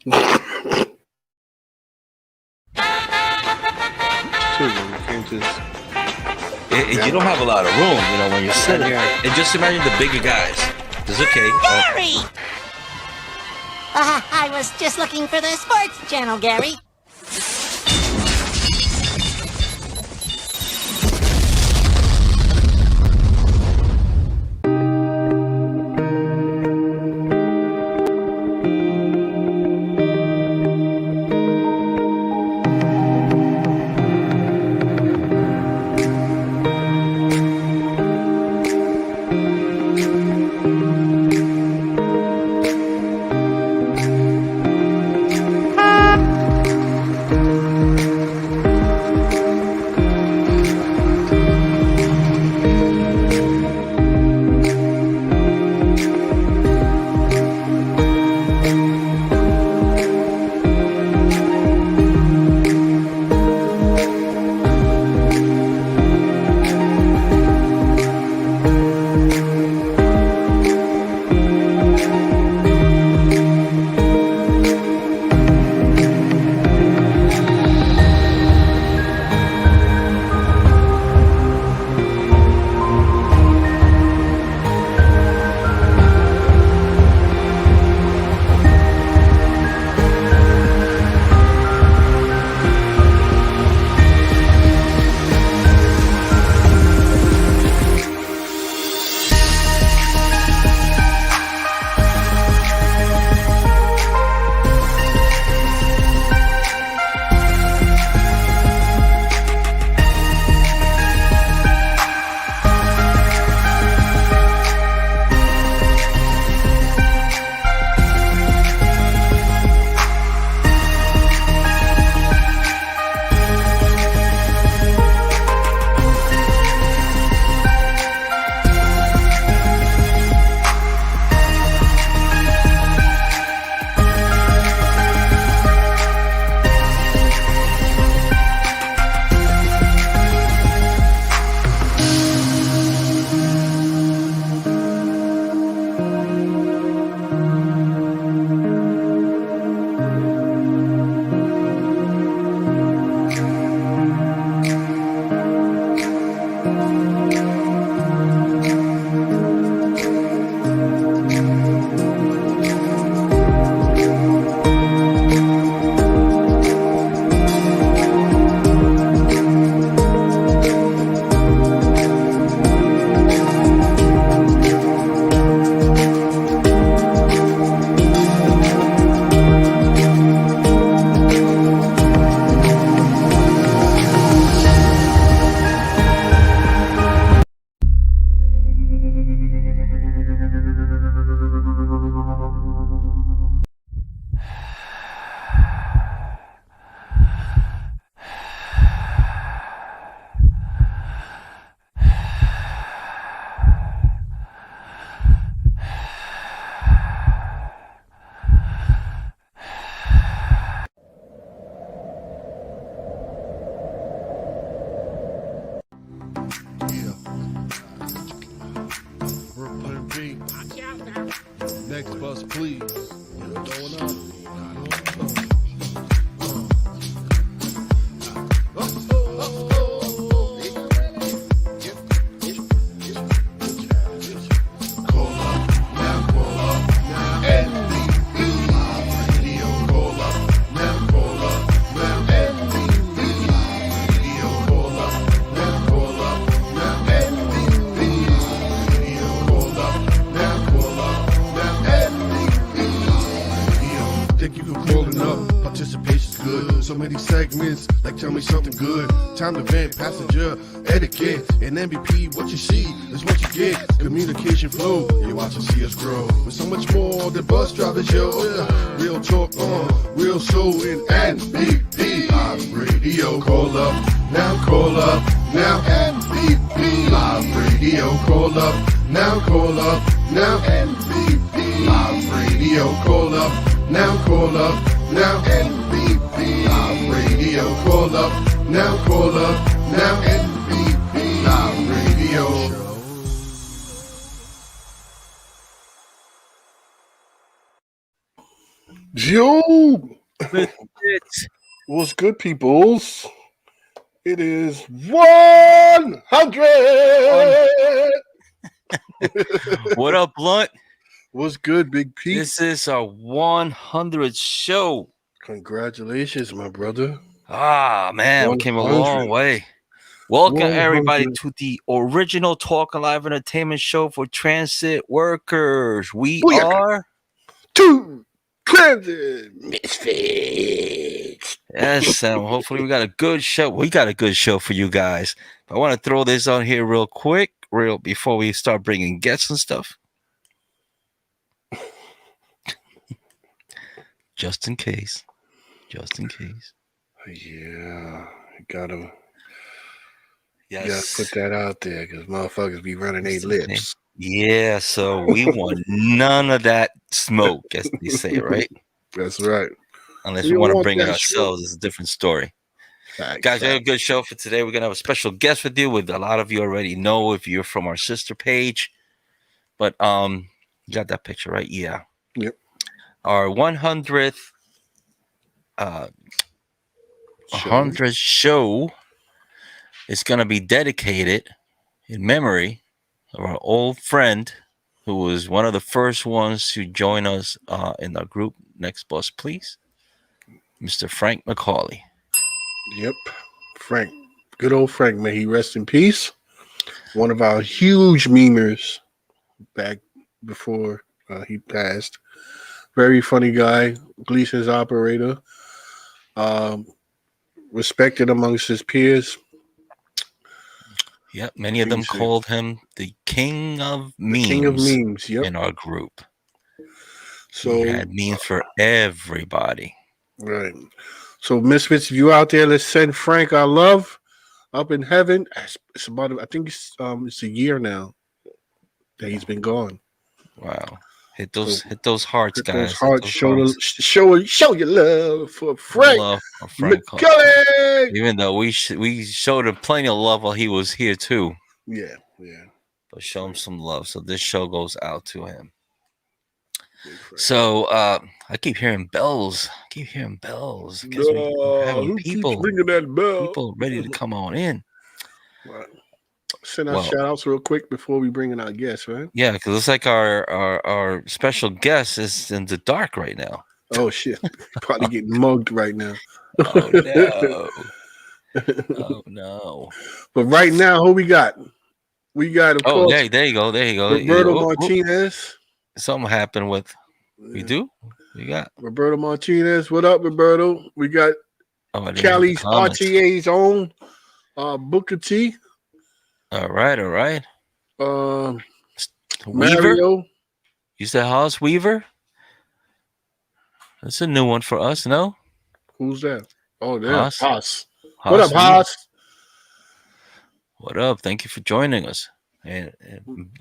You can't just. You don't have a lot of room, when you're sitting here. And just imagine the bigger guys. It's okay. Gary! I was just looking for the sports channel, Gary. Next bus, please. You know going on? Participation's good. So many segments, like tell me something good. Time to vent, passenger etiquette. And NBP, what you see is what you get. Communication flow, you watch and see us grow. With so much more than bus drivers, yo. Real talk on, real soul in NBP. Live radio, call up, now call up, now NBP. Live radio, call up, now call up, now NBP. Live radio, call up, now call up. Now NBP Live Radio, call up, now call up, now NBP Live Radio. Yo, Misfits. what's good, peoples? It is 100. What up, Blunt? What's good, Big Pete? This is our 100th show. Congratulations, my brother. Ah, man, we came a 100. long way. Welcome, 100. everybody, to the original Talk Alive Entertainment show for transit workers. We Booyaka. are... Two Transit Misfits. Yes, and hopefully we got a good show. We got a good show for you guys. I want to throw this on here real quick, before we start bringing guests and stuff. Just in case. Yeah, gotta Yes. put that out there because motherfuckers be running their lips. Yeah, so we want none of that smoke, as they say, right? That's right. Unless We we don't want to want bring it that ourselves, it's a different story. Fact, Guys, we have a fact. good show for today. We're going to have a special guest with you. With a lot of you already know if you're from our sister page. But you got that picture, right? Yeah. Yep. Our 100th show is going to be dedicated in memory of our old friend who was one of the first ones to join us in our group. Next bus, please. Mr. Frank McCauley. Yep. Frank. Good old Frank. May he rest in peace. One of our huge memers back before he passed. Very funny guy. Gleason's operator. Respected amongst his peers. Yep, many of them called him the king of memes. King of memes, yep. In our group. So he had memes for everybody. Right. So Misfits, if you out there, let's send Frank our love up in heaven. It's about, I think it's a year now that he's been gone. Wow. Hit those hearts, guys. Those hearts. Show your love for Frank. Love for Frank McCauley. Even though we showed him plenty of love while he was here too. Yeah. But show him some love. So this show goes out to him. So I keep hearing bells. I guess we're having people ringing that bell. People ready to come on in. Right. Send out shout outs real quick before we bring in our guests, right? Yeah, because it's like our special guest is in the dark right now. Oh shit. Probably getting mugged right now. Oh no. Oh no. But right now, who we got? We got, of course. There you go. Roberto Martinez. Something happened with we do? We got Roberto Martinez. What up, Roberto? We got Cali's RTA's own Booker T. All right. Mario. You said Haas Weaver? That's a new one for us, no? Who's that? Oh, there's Haas. What up, Haas? What up? Thank you for joining us. And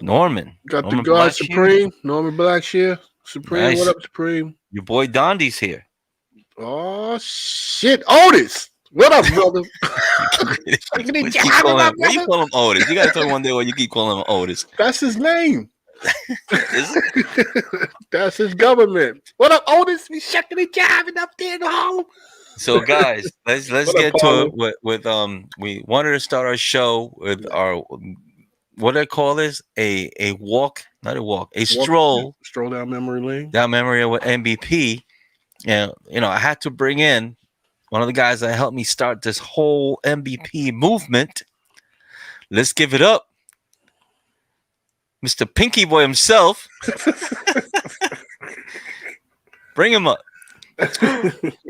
Norman. Got the God Supreme, Norman Blackshear. Supreme, nice. What up, Supreme? Your boy Dondi's here. Oh, shit. Otis. What up, brother? Why you call him Otis? You got to tell me one day why you keep calling him Otis. That's his name. That's his government. What up, Otis? We shucking and jiving up there in the home. So, guys, let's get to it with we wanted to start our show with our what do I call this? A walk, not a walk, a stroll. Stroll down memory lane. Down memory lane with NBP. And I had to bring in one of the guys that helped me start this whole NBP movement. Let's give it up. Mr. Pinky Boy himself. Bring him up.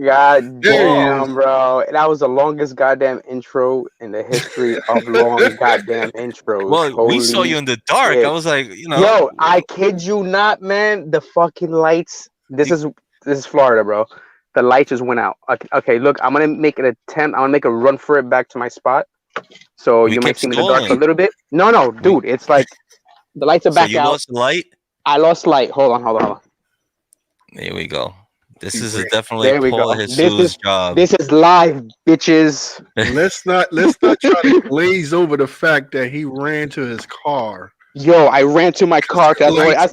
God damn, bro. That was the longest goddamn intro in the history of long goddamn intros. Well, we saw you in the dark. Shit. I was like, Yo, I kid you not, man. The fucking lights. This is Florida, bro. The lights just went out. Okay, look, I'm gonna make an attempt. I'm gonna make a run for it back to my spot. So you might see me in the dark a little bit. No, dude. It's like the lights are back out. You lost light? I lost light. Hold on. There we go. This is definitely Paul Dejesus' job. This is live, bitches. Let's not try to glaze over the fact that he ran to his car Yo, I ran to my car. Lights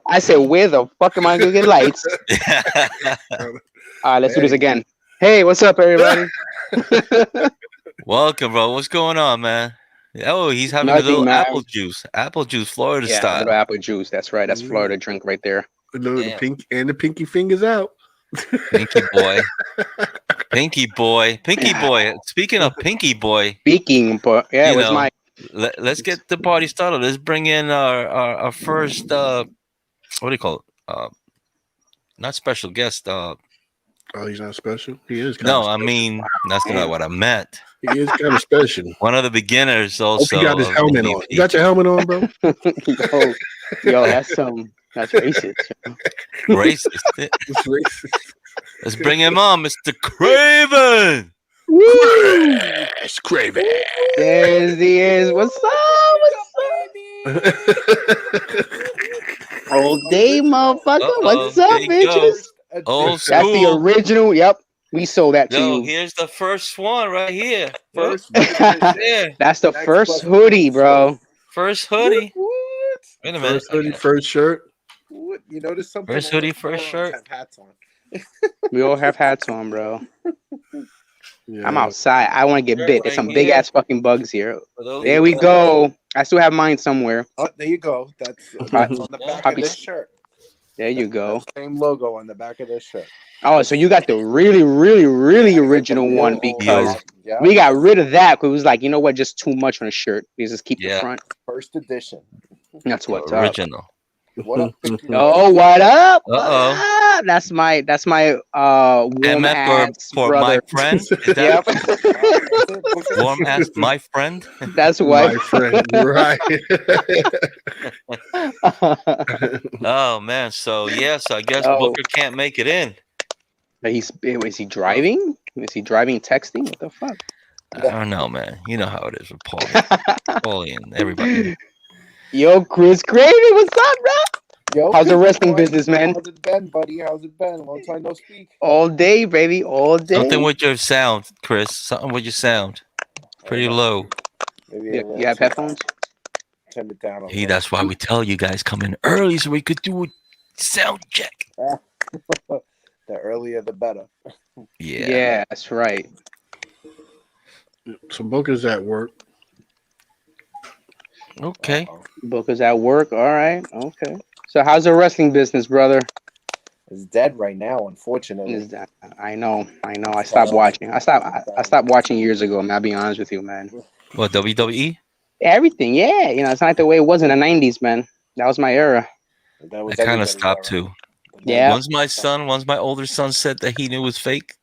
I said, where the fuck am I gonna get lights? All right, let's do this again. Hey, what's up, everybody? Welcome, bro. What's going on, man? Oh, he's having a Nothing, little man. apple juice, Florida Yeah, a style. little apple juice. That's right. That's Florida drink right there. The pink and the pinky fingers out. Pinky boy, pinky boy, pinky boy. Speaking of pinky boy, Speaking, but yeah, you it was know, my let's get the party started. Let's bring in our first what do you call it? Not special guest. Oh, he's not special. He is. No, I mean that's not what I meant. He is kind of special. One of the beginners Hope also. he got his of helmet NBP. on. You got your helmet on, bro? yo, that's racist. Racist. It's racist. Let's bring him on, Mr. Craven. It's crazy. There he is. What's up? All day, motherfucker. What's up, there you go. bitches? Old That's the school. original. Yep, we sold that to Yo, you. here's the first one right here. First, Yeah, That's the Next first bus- hoodie, bro. first hoodie. What? Wait a minute. First hoodie, first shirt. What? You notice something? First hoodie, first shirt. Have hats on. We all have hats on, bro. Yeah. I'm outside. I want to get bit. There's some big ass fucking bugs here. For those There who we don't go. I still have mine somewhere. Oh, there you go. That's on the back Probably- of this shirt. There you go. Same logo on the back of this shirt. Oh, so you got the really, really, really original one because yeah, we got rid of that because it was like, you know what, just too much on a shirt. We just keep the Yeah. front. first edition. That's know, what's up. original. What up? Pinky? Oh, what up? Uh-oh. Ah, that's my warm MF ass for brother. my friend. Is that Yep. warm ass my friend? That's My what. friend, right? Oh man. So I guess Oh. Booker can't make it in. Is he driving? Is he driving, texting? What the fuck? I don't know, man. You know how it is with Paulie and everybody. Yo, Chris Craven, what's up, bro? Yo, How's the wrestling boy, business, man? How's it been, buddy? How's it been? Long time no speak. All day, baby, all day. Something with your sound, Chris. Something with your sound. Pretty low. Maybe a You little have too- headphones? Turn it down. That's why we tell you guys come in early so we could do a sound check. The earlier the better. Yeah. That's right. So Booker's at work. Okay. Uh-oh. Booker's at work. All right. Okay. So how's the wrestling business, brother? It's dead right now, unfortunately. Is that- I know. I stopped watching. I stopped watching years ago, man. I'll be honest with you, man. What, WWE? Everything, yeah. It's not the way it was in the 90s, man. That was my era. That I was kind of everybody's stopped era. too. Yeah. Once my older son said that he knew it was fake.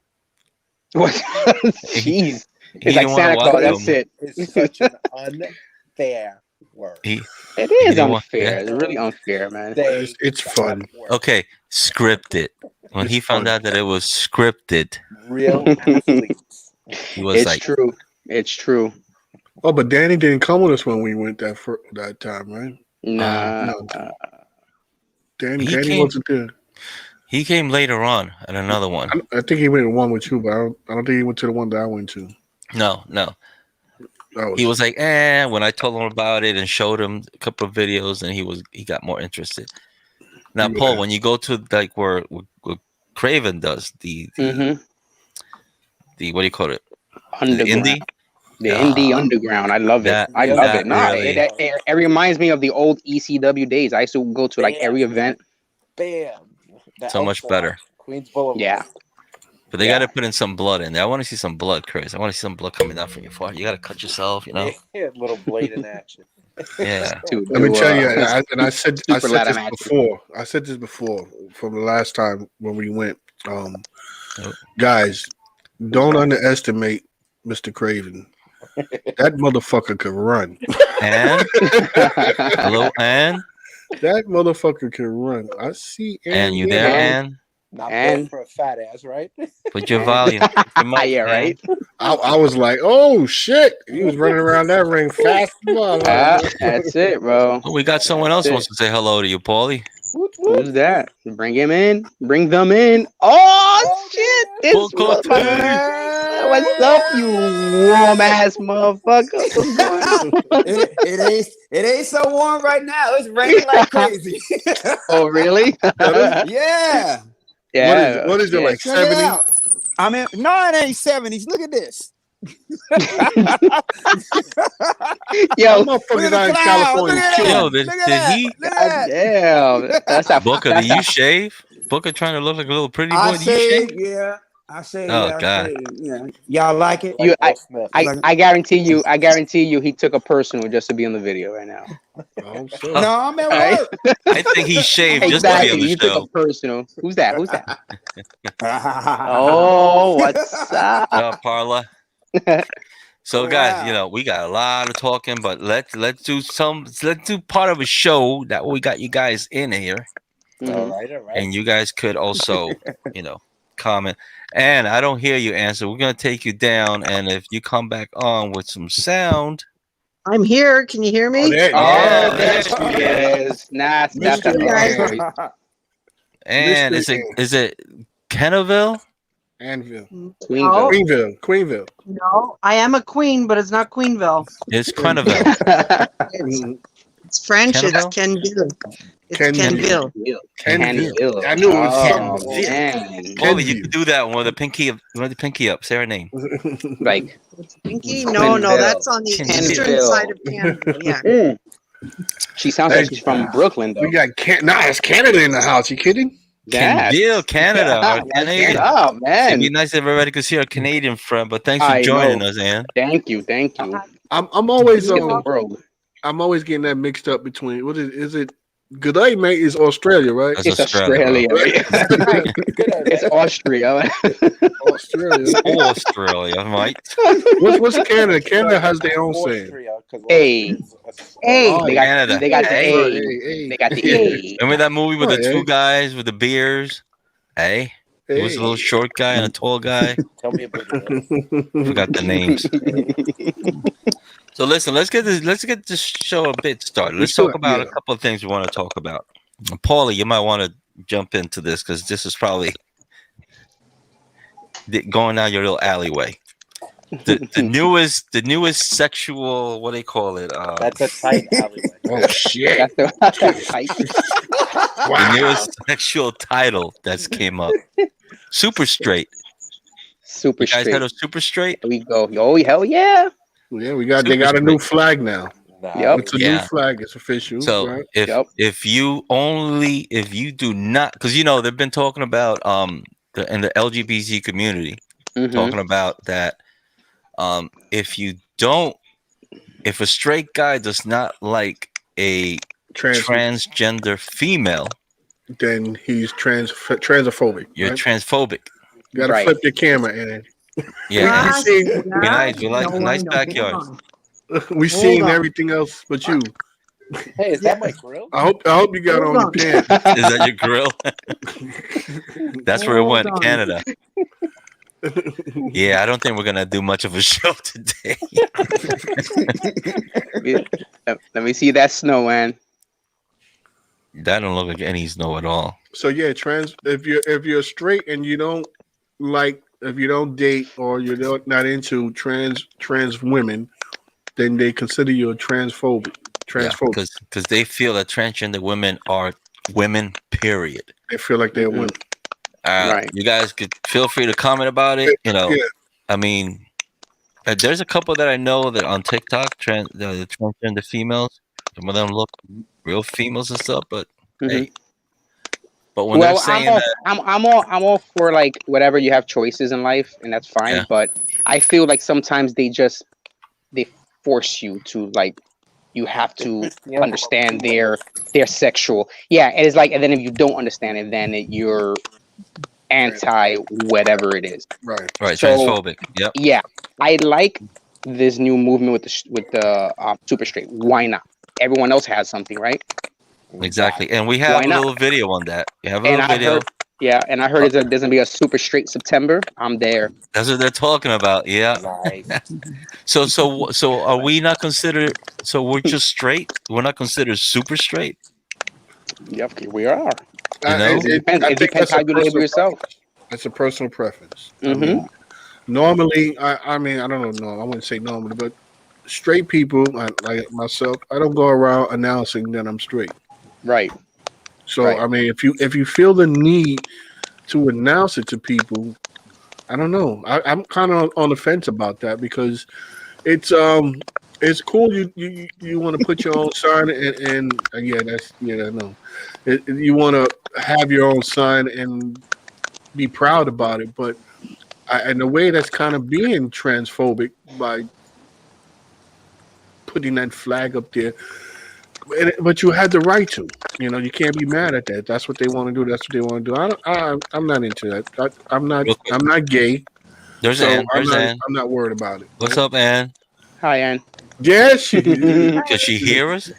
What? Jeez. He It's like didn't wanna Santa watch Claus. That's them. it. It's such an unfair word. He It is didn't want- unfair. yeah. It's really unfair, man. It's fun. Okay, scripted. When he found out that it was scripted, Real athletes. he was It's like, true. It's true. Oh, but Danny didn't come with us when we went that time, right? Nah. No. Danny He came- wasn't there. he came later on at another one. I think he went to one with you, but I don't think he went to the one that I went to. No. That He was like, when I told him about it and showed him a couple of videos, and he got more interested. Now, Paul, Yeah. when you go to like where Craven does the Mm-hmm. what do you call it? The Underground. indie? The indie underground. I love it. That- I love that it. Nah, really- it reminds me of the old ECW days. I used to go to like every event. Bam. That So much outside, better. Queens Boulevard. Yeah. But they Yeah. got to put in some blood in there. I want to see some blood, Chris. I want to see some blood coming down from your forehead. You got to cut yourself, you know? Yeah, little blade in action. Yeah. Dude, Let me tell you, uh, I said super loud this action. before. I said this before from the last time when we went. Oh. Guys, don't underestimate Mr. Craven. That motherfucker could run. And hello, Ann. That motherfucker can run. I see. And you there? there, Ann? Ann? Not And- bad for a fat ass, right? Put your volume. Put your mic, Yeah, Ann. right. I was like, oh shit! He was running around that ring fast. That's it, bro. Oh, we got someone else That's wants to say hello to you, Paulie. Who's that? Bring him in. Bring them in. Oh shit! This Full was Cortez. what's up, you warm ass motherfucker? What's going on? It ain't so warm right now. It's raining like crazy. Oh really? Yeah. Yeah. What is it, yeah. like Check it 70? out. I mean, no, it ain't 70s. Look at this. Yo, Motherfuckers Look out at in the California clouds. killing. Yo, Look did, at did that. he? Look at God that. damn. That's a Booker, did you shave? Booker trying to look like a little pretty boy. I Did you shave? say, yeah. I say, Oh, yeah. I God. say, yeah. Y'all like it? You, Will Smith. I guarantee you, he took a personal just to be on the video right now. Oh, so. No, I'm at Right? work. I think he shaved just to be on Exactly. the You took a show. personal. Who's that? Who's that? Oh, what's up? Parla. So, Oh, guys, wow. we got a lot of talking, but let's do part of a show that we got you guys in here, All Mhm. right, all right. and you guys could also, comment. And I don't hear you answer. We're gonna take you down, and if you come back on with some sound, I'm here. Can you hear me? Oh, Yeah, there she is. Nah, that's Mystery okay. and Mystery is it Kenneville? Anvil. Queenville. Queenville. No, I am a queen, but it's not Queenville. It's Quenneville. It's French. Kenneville? It's Kenville. It's Kenville. Kenville. Kenville. I knew it was Oh, Kenville. man. Bobby, you Kenville. could do that one with the pinky up. Say her name. Like, Pinky? No, Kenville. that's on the Kenville. eastern side of Canada. Yeah. mm. She sounds like she's from Brooklyn, though. We got it's Canada in the house. You kidding? Kenville, Canada. Our Canadian. Oh, It'd man. be nice if everybody could see our Canadian friend, but thanks for I joining know. us, Ann. Thank you. I'm always Look at the world. I'm always getting that mixed up between what is it? Good day, mate, is Australia, right? That's It's Australia. Australia. It's Austria. Australia. Australia, mate. What's Canada? Canada has their own saying. Austria, 'cause Hey. Hey, Oh, They got, Canada. they got the Hey. A. Hey, They got the A. Remember that movie with the Oh, two yeah. guys with the beers? Hey, it was a little short guy and a tall guy. Tell me about it. Forgot the names. So listen, let's get this show a bit started. Let's talk about a couple of things we want to talk about. Paulie, you might want to jump into this because this is probably going down your little alleyway. The newest sexual, what do they call it? That's a tight alleyway. Oh shit! That's the The newest sexual title that's came up. Super straight. Super You guys straight. heard of super straight? Here we go. Oh, hell yeah. Yeah, they got a new flag now. Nah, Yep. It's a Yeah. new flag. It's official. So right? if you do not, because they've been talking about in the LGBT community, Mhm. talking about that if a straight guy does not like a transgender female, then he's transphobic. you're right? transphobic. You gotta Right. flip your camera in. Yeah, We seen, we like nice backyards. we seen everything else but you. Hey, is that my grill? I hope you got Hold on on. your pants. Is that your grill? That's where it went, Hold on. Canada. Yeah, I don't think we're gonna do much of a show today. Let me see that snow, man. That don't look like any snow at all. So yeah, if you're straight and you don't if you don't date or you're not into trans women, then they consider you a transphobic. Because they feel that transgender women are women. Period. They feel like they're women. Right. You guys could feel free to comment about it. Yeah. I mean, there's a couple that I know that on TikTok, the transgender females. Some of them look real females and stuff, but hey. But when they're saying I'm all for like whatever you have choices in life, and that's fine. Yeah. But I feel like sometimes they force you to like you have to understand their sexual. Yeah, it is like, and then if you don't understand it, then you're anti whatever it is. Right. So, transphobic. Yep. Yeah, I like this new movement with the super straight. Why not? Everyone else has something, right? Exactly, and we have a little video on that. You have a little video. And I heard there's gonna be a super straight September. I'm there. That's what they're talking about. Yeah. Nice. So are we not considered? So we're just straight. We're not considered super straight. Yep, we are. It depends how you label yourself. It's a personal preference. Mm-hmm. Normally, I mean, I don't know. I wouldn't say normally, but straight people like myself, I don't go around announcing that I'm straight. Right. So Right. I mean, if you feel the need to announce it to people, I don't know. I'm kind of on the fence about that because it's cool. You want to put your own sign and yeah, I know. You want to have your own sign and be proud about it, but in a way that's kind of being transphobic by putting that flag up there. But you had the right to. You can't be mad at that. That's what they want to do. That's what they want to do. I'm not into that. I'm not gay, There's so Ann. There's Ann. I'm not worried about it. What's up, Ann? Hi, Ann. Yes, she did. Can she hear us?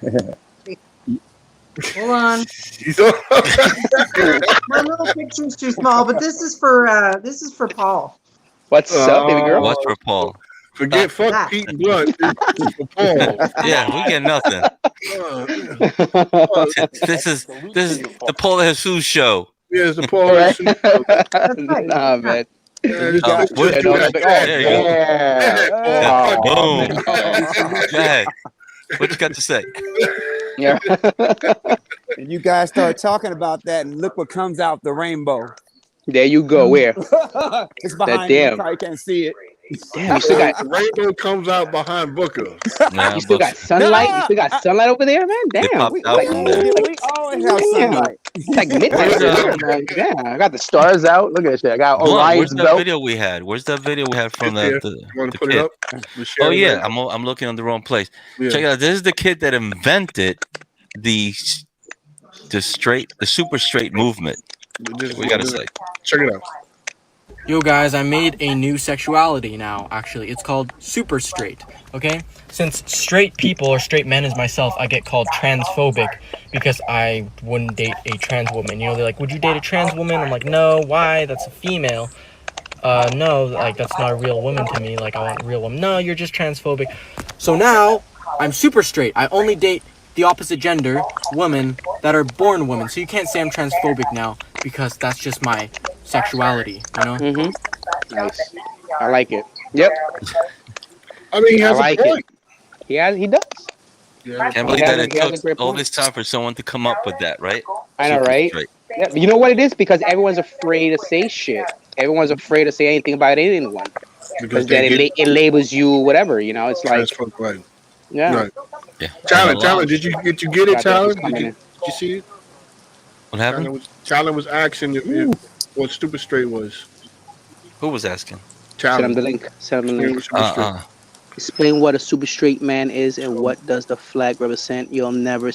Hold on. My little picture's too small, but this is for Paul. What's up, baby girl? What's for Paul? Forget fuck Pete and Blunt. It's for Paul. Yeah, we get nothing. This is the Paul Dejesus show. Yeah, it's the Paul. Right. Nah, man. There you Yeah, go. Oh, Boom. Go ahead. What you got to say? yeah. And you guys start talking about that, and look what comes out the rainbow. There you go. Where? It's behind you. You probably can't see it. Damn, you still got the rainbow comes out behind Booker. Nah, you still got sunlight. You still got sunlight over there, man. Damn. popped We, out like, from there. We always have sunlight. it's like midnight. Yeah, I got the stars out. Look at that shit. I got Where's Orion's that belt. video we had? Where's that video we had from You the want to put kid? it up? Oh yeah, I'm looking on the wrong place. Yeah. Check it out. This is the kid that invented the super straight movement. We gotta say. Check it out. Yo guys, I made a new sexuality now, actually. It's called super straight, okay? Since straight people or straight men as myself, I get called transphobic because I wouldn't date a trans woman. You know, they're like, would you date a trans woman? I'm like, no, why? That's a female. No, like, that's not a real woman to me. Like, I want a real woman. No, you're just transphobic. So now, I'm super straight. I only date the opposite gender, women, that are born women. So you can't say I'm transphobic now because that's just my sexuality, you know? Mm-hmm. Nice. I like it. Yep. I mean, he has like a point. It. He does. Yeah, Can't believe that it took all this time for someone to come up with that, right? I know, Super right? straight. Yeah, you know what it is? Because everyone's afraid to say shit. Everyone's afraid to say anything about anyone. Because then it labels you whatever, you know? It's like, right. yeah. Right. Yeah. Tyler, did you get it, Tyler? Did you see it? What happened? Tyler was asking if what stupid straight was. Who was asking? Send him the link. Explain what a super straight man is and what does the flag represent. You'll never.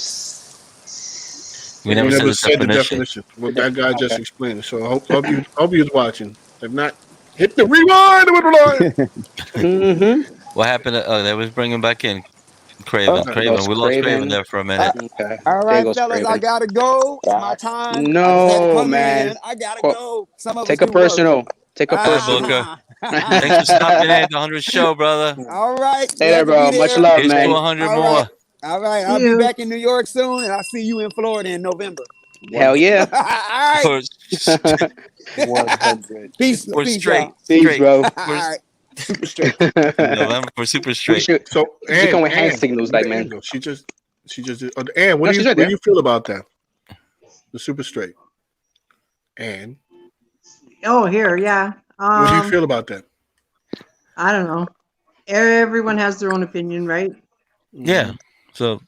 We never said the definition. Well, that guy just explained it. So I hope you was watching. If not, hit the rewind. Mm-hmm. What happened? That was bringing back in Craven. We lost Craven there for a minute. Okay. All right, fellas, Craven. I gotta go. It's my time. No, man. I gotta go. Take a personal. Take a personal. Booker. Thanks for stopping in the 100 show, brother. All right. Later, bro. Much love, Here's man. to 100 All more. right. All right. I'll be back in New York soon, and I'll see you in Florida in November. Hell yeah. All right. 100. Peace. We're straight. Peace, bro. All right. Super straight. November for super straight. So She's going with hand signals, like, man. She just did. Ann, what do you feel about that? The super straight. Ann, Oh, here, yeah. what do you feel about that? I don't know. Everyone has their own opinion, right? Yeah. So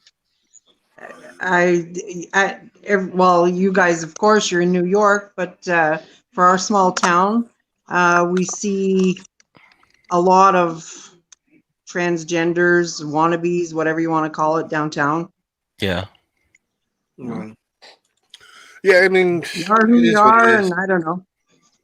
Well, you guys, of course, you're in New York, but for our small town, we see a lot of transgenders, wannabes, whatever you want to call it, downtown. yeah. Yeah, I mean, You are who you are, and I don't know.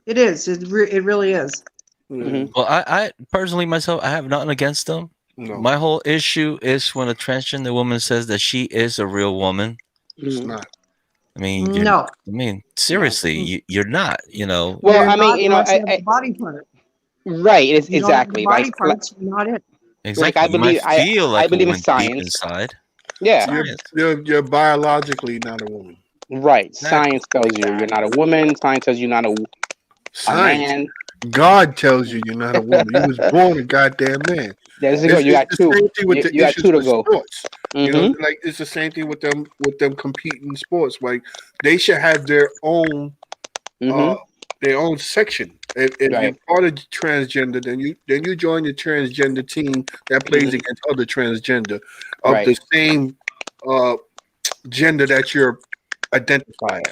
It is. It really is. Mm-hmm. Well, I personally myself, I have nothing against them. No, My whole issue is when a transgender woman says that she is a real woman. it's not. I mean, No. I mean, seriously, you're not. You know. Well, You're I mean, not you know, unless have the body part. right. It's You don't have exactly the body like parts, you're not it. Exactly. I You believe- might feel like I believe a in woman deep science. inside. yeah. Science. You're biologically not a woman. Right. Science tells you you're not a woman. Science tells you you're not a Science. man. God tells you you're not a woman. You was born a goddamn man. There you go. You got It's two. the same thing with the You got issues two to with go. sports. You know, Mm-hmm. like it's the same thing with them competing sports. Like they should have their own Mm-hmm. section. If you're Right. part of transgender, then you join the transgender team that plays Mhm. against other transgender of Right. the same gender that you're identifying.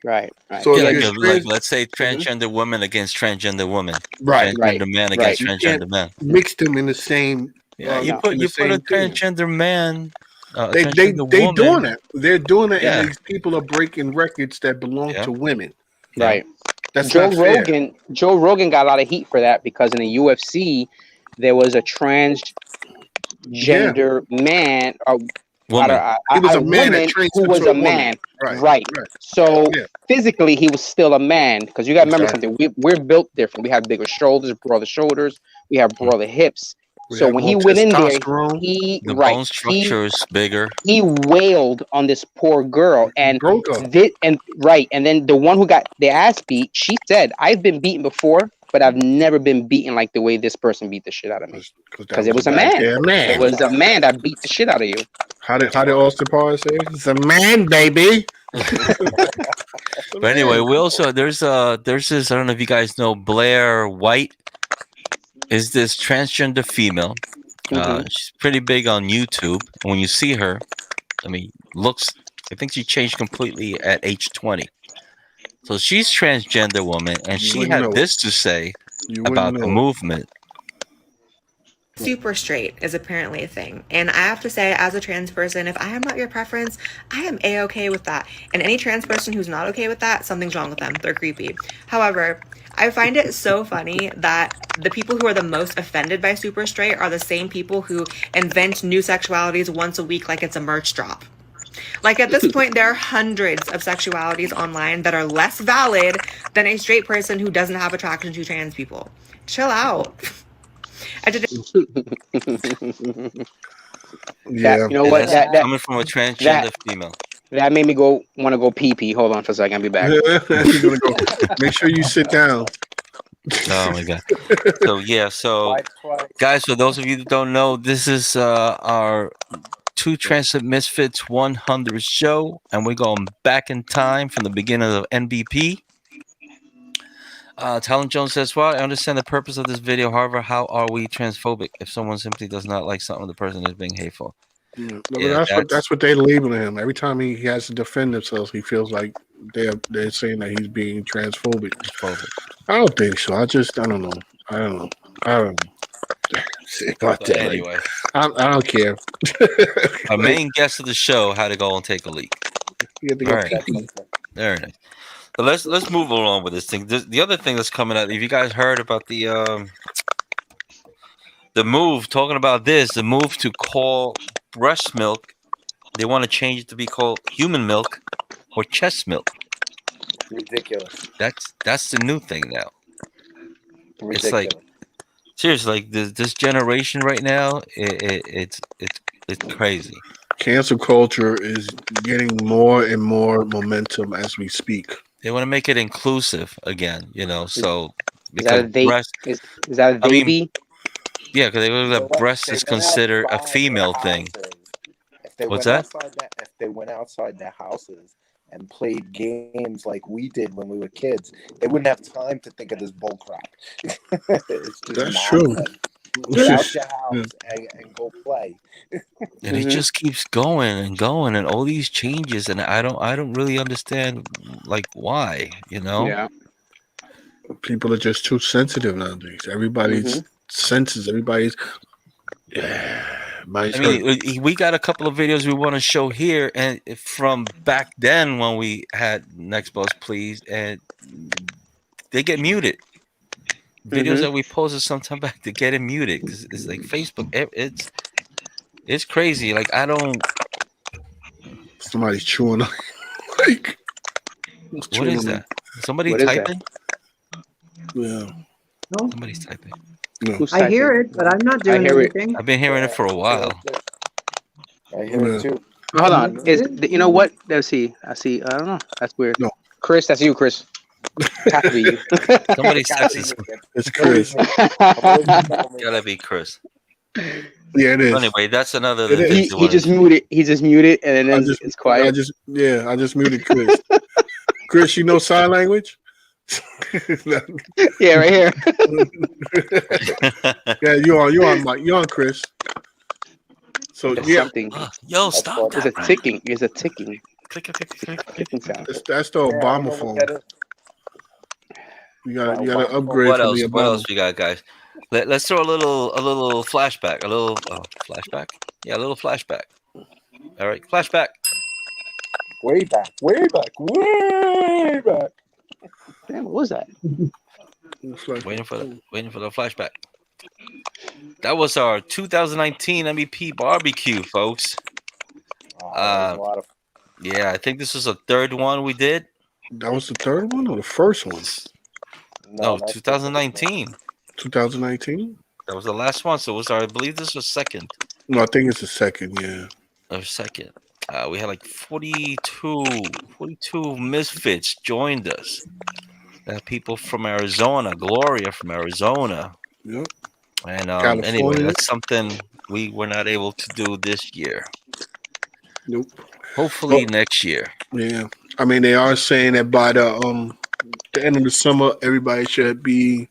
Right. Right. So Yeah, if like you're like trans, let's say Mhm. transgender woman against transgender woman, right, Right. transgender man Right. against you can't transgender man. mix them in the same Yeah, you No. put in the you put a same thing. transgender man, a They they transgender they doing woman. that. They're doing that, and Yeah, these people are breaking records that belong yeah, to women. yeah. Right. That's not fair. Joe Rogan got a lot of heat for that because in the UFC there was a transgender Yeah, man, Woman. he was a a man that woman trains who was into a a woman. man. Right, Right. right. So Yeah, physically he was still a man because you got to remember exactly. something. We're built different. We have bigger shoulders, broader shoulders. We have Mm. broader hips. We So have when more he went in there, testosterone. The bone structure is bigger. he wailed on this poor girl He broke her and then the one who got their ass beat, she said, I've been beaten before, but I've never been beaten like the way this person beat the shit out of me because that because it was a was a man. goddamn It man. was a man that beat the shit out of you. How did Austin Powers say? It's a man, baby. It's a But anyway, man. we also there's this, I don't know if you guys know Blair White, is this transgender female. Mhm. She's pretty big on YouTube. When you see her, I mean, I think she changed completely at age 20. So she's transgender woman, and You she wouldn't had know it. this to say You wouldn't about the know it. movement. Super straight is apparently a thing. And I have to say, as a trans person, if I am not your preference, I am A-okay with that. And any trans person who's not okay with that, something's wrong with them. They're creepy. However, I find it so funny that the people who are the most offended by super straight are the same people who invent new sexualities once a week like it's a merch drop. Like at this point, there are hundreds of sexualities online that are less valid than a straight person who doesn't have attraction to trans people. Chill out. Yeah. You know Yeah, what? that's That coming from a that transgender female. that made me want to go pee pee. Hold on for a second. I'll be back. You're gonna go. Make sure you sit down. Oh my god. So yeah, so guys, for those of you that don't know, this is our two Transit Misfits 100 show, and we're going back in time from the beginning of NBP. Talon Jones says, well, I understand the purpose of this video. However, how are we transphobic if someone simply does not like something the person is being hateful? Yeah, Yeah, that's what they label him. Every time he has to defend himself, he feels like they're saying that he's being transphobic. I don't think so. I don't know. I don't know. About But that. anyway, I don't care. our main guest of the show had to go and take a leak. You have to All go right. pee-pee. Very nice. But let's move along with this thing. The other thing that's coming out, if you guys heard about the move, talking about this, the move to call breast milk, they want to change it to be called human milk or chest milk. Ridiculous. That's the new thing now. Ridiculous. It's like seriously, like this generation right now, it's crazy. Cancel culture is getting more and more momentum as we speak. They want to make it inclusive again, you know. So Is that because breast, is that a I mean, baby? yeah, because they look They at went- breast they is went considered a outside their female thing. houses. If they What's went that? if they went outside their houses and played games like we did when we were kids, they wouldn't have time to think of this bull crap. It's just That's true. nonsense. Get out your house and go play. And it just keeps going and going, and all these changes, and I don't really understand like why, you know. Yeah. People are just too sensitive nowadays. Everybody's senses. Everybody's. I mean, we got a couple of videos we want to show here, and from back then when we had Next Boss Please, and they get muted. Videos that we posted sometime back, they get it muted because it's like Facebook. It's crazy. Like I don't. Somebody's chewing. Like What is that? Somebody What is that? typing? Yeah. No, Somebody's typing. No. Who's I hear typing? it, but I'm not doing hear it. anything. I've been hearing it for a while. I hear it too. Hold on. Is you know what? Let's see. I see. I don't know. That's weird. No. Chris, that's you, Chris. Has to be you. Somebody Gotta says be it's me. It's Always Chris. me. I'm always me. gotta be Chris. Yeah, it is. Anyway, that's another It than is. he just muted. He just muted, and I then just, it's quiet. I just muted Chris. Chris, you know sign language? Yeah, right here. Yeah, you're on, Mike. You're on, Chris. So There's yeah, something. Yo, That's stop funny. There's that, a man. ticking. There's a ticking. Click, click, click, click, click. Clicking sound. that's the Yeah, I don't Obama know what phone. that is. You gotta upgrade What from else? the What Obama. else we got, guys? Let's throw a little flashback. A little flashback. Yeah, a little flashback. All right, flashback. Way back, way back, way back. Damn, what was that? Waiting for the flashback. That was our 2019 MVP barbecue, folks. Oh, that was a lot of. Yeah, I think this was the third one we did. That was the third one or the first one? No, that's 2019. 2019. That was the last one. So it was I believe this was second No, I think it's the second. Yeah. or second. We had like 42 misfits joined us. People from Arizona, Gloria from Arizona. Yep. And California. anyway, that's something we were not able to do this year. Nope. Hopefully next year. Yeah. I mean, they are saying that by the end of the summer, everybody should be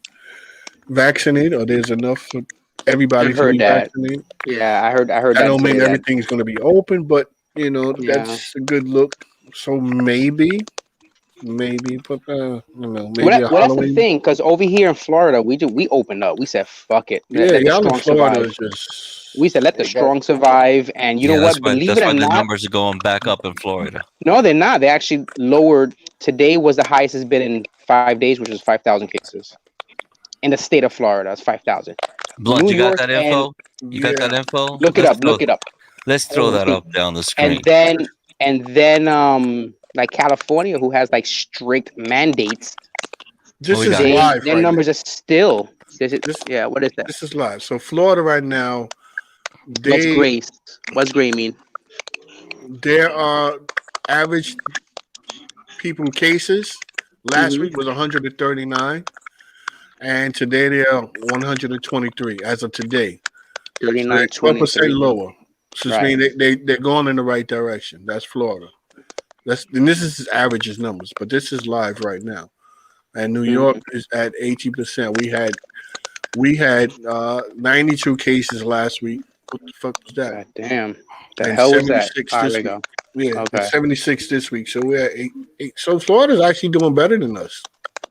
vaccinated, or there's enough for everybody I've to heard be that. vaccinated. Yeah, I heard That that don't mean today. everything's going to be open, but you know that's a good look. So maybe, but I don't know. Maybe Well, a that's the Halloween. thing, because over here in Florida, we opened up. We said, "Fuck it, Yeah, let the y'all in strong Florida survive." is just. We said, "Let the strong survive," and you know that's what? why Believe it or the not, numbers are going back up in Florida. no, they're not. They actually lowered. Today was the highest it's been in 5 days, which is 5,000 cases in the state of Florida. It's 5,000. Blunt, New you got York that and info? You got that info? look it up. Look it up. Let's throw that up down the screen. And then like California, who has like strict mandates. This is live. Their right numbers now. are still. This, yeah, what is that? This is live. So Florida right now, What's grace? What's gray mean? There are average people cases. Last week was 139, and today they are 123 as of today. 39, 12% lower. So this Right. means they're going in the right direction. That's Florida. And this is averages numbers, but this is live right now. And New York is at 80%. We had 92 cases last week. What the fuck was that? God damn. The And hell was that? 76 There this we week. go. Yeah, Okay. 76 this week. So we're at eight. So Florida's actually doing better than us.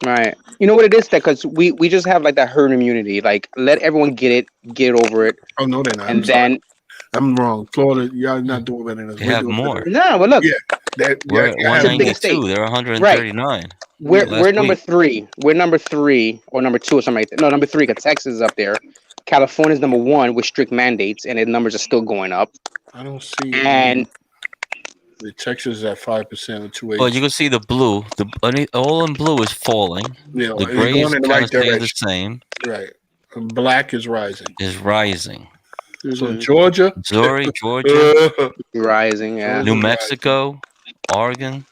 Right. You know what it is? That because we just have like that herd immunity. Like let everyone get over it. Oh no, they're not. And then I'm wrong. Florida, y'all not doing better than us. They have more. no, but look. Yeah, we're at 192. They're 139. We're number 3. We're number 3 or number 2 or something like that. No, number 3 because Texas is up there. California's number 1 with strict mandates, and the numbers are still going up. I don't see. And the Texas is at 5% or 2.8. Well, you can see the blue. All in blue is falling. Yeah, the it's gray is going in the kind right of staying the direction. same. Right. And black is rising. Is rising. So Georgia, Georgia, rising. Yeah. New Mexico, Oregon.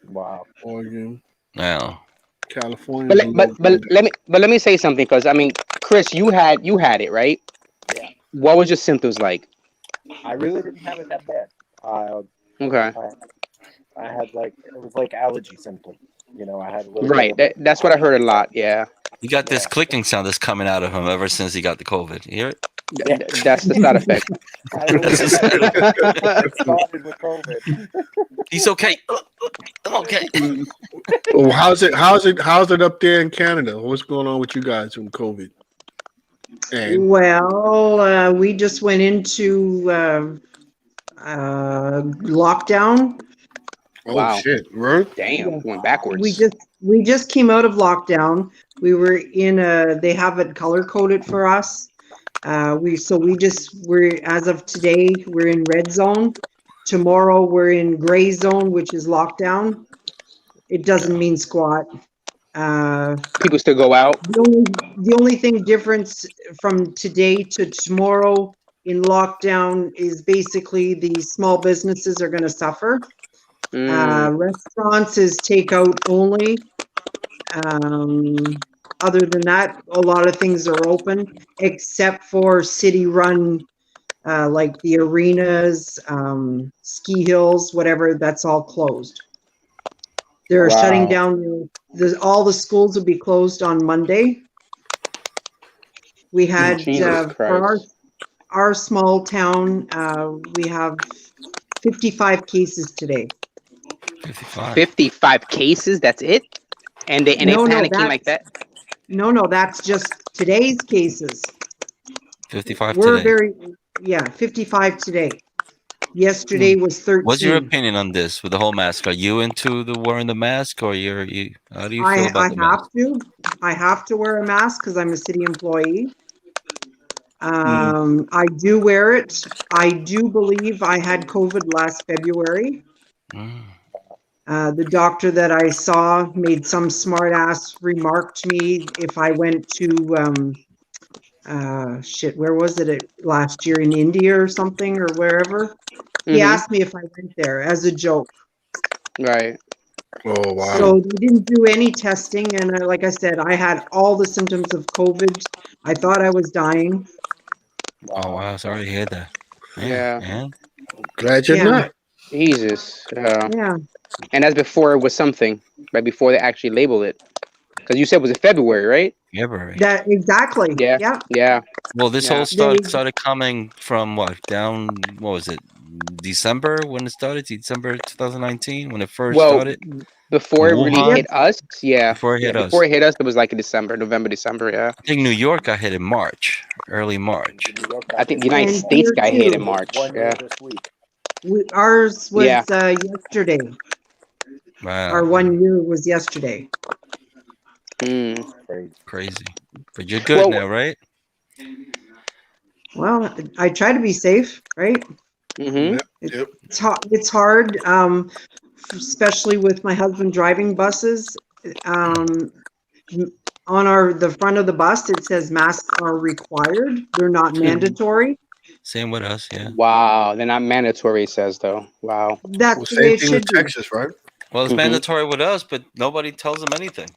Wow. Oregon. Now, California. But let me say something because I mean, Chris, you had it right. Yeah. What was your symptoms like? I really didn't have it that bad. Okay. I had it was like allergy symptoms. You know, I had a little. Right. That's what I heard a lot. Yeah. you got this clicking sound that's coming out of him ever since he got the COVID. You hear it? That's the side effect. Started with COVID. He's okay. I'm okay. Oh, how's it up there in Canada? What's going on with you guys with COVID? And Well, we just went into lockdown. oh Wow. shit, right? Damn, going backwards. We just came out of lockdown. We were in they have it color coded for us. We're as of today, we're in red zone. Tomorrow we're in gray zone, which is lockdown. It doesn't mean squat. People still go out. The only thing difference from today to tomorrow in lockdown is basically the small businesses are going to suffer. Restaurants is takeout only. Other than that, a lot of things are open except for city-run, like the arenas, ski hills, whatever. That's all closed. They're shutting down. All the schools will be closed on Monday. We had for our small town, we have 55 cases today. 55 cases. That's it. And they panicking like that. No, that's just today's cases. 55 We're today. 55 today. Yesterday was 13. What's your opinion on this with the whole mask? Are you into the wearing the mask, or you? How do you feel about the mask? I have to wear a mask because I'm a city employee. I do wear it. I do believe I had COVID last February. The doctor that I saw made some smart ass remark to me if I went to where was it last year in India or something or wherever. He asked me if I went there as a joke. Right. Oh wow. So they didn't do any testing, and like I said, I had all the symptoms of COVID. I thought I was dying. Oh wow, sorry to hear that. Yeah. Glad you're not. Jesus. Yeah. And that's before it was something, right before they actually labeled it. Because you said it was in February, right? February. That exactly. Yeah. Well, this whole started coming from what? What was it? December when it started? December 2019 when it first started? Before it really hit us, Before it hit us. Before it hit us, it was like in November, December, yeah. I think New York got hit in March, early March. I think the United States got hit in March, yeah. Ours was yesterday. Wow. Our 1 year was yesterday. Crazy. But you're good now, right? Well, I try to be safe, right? It's hard, especially with my husband driving buses. On the front of the bus, it says masks are required. They're not mandatory. Same with us, yeah. Wow, they're not mandatory, it says though. Wow. That's the way it should be. Texas, right? Well, it's mandatory with us, but nobody tells them anything.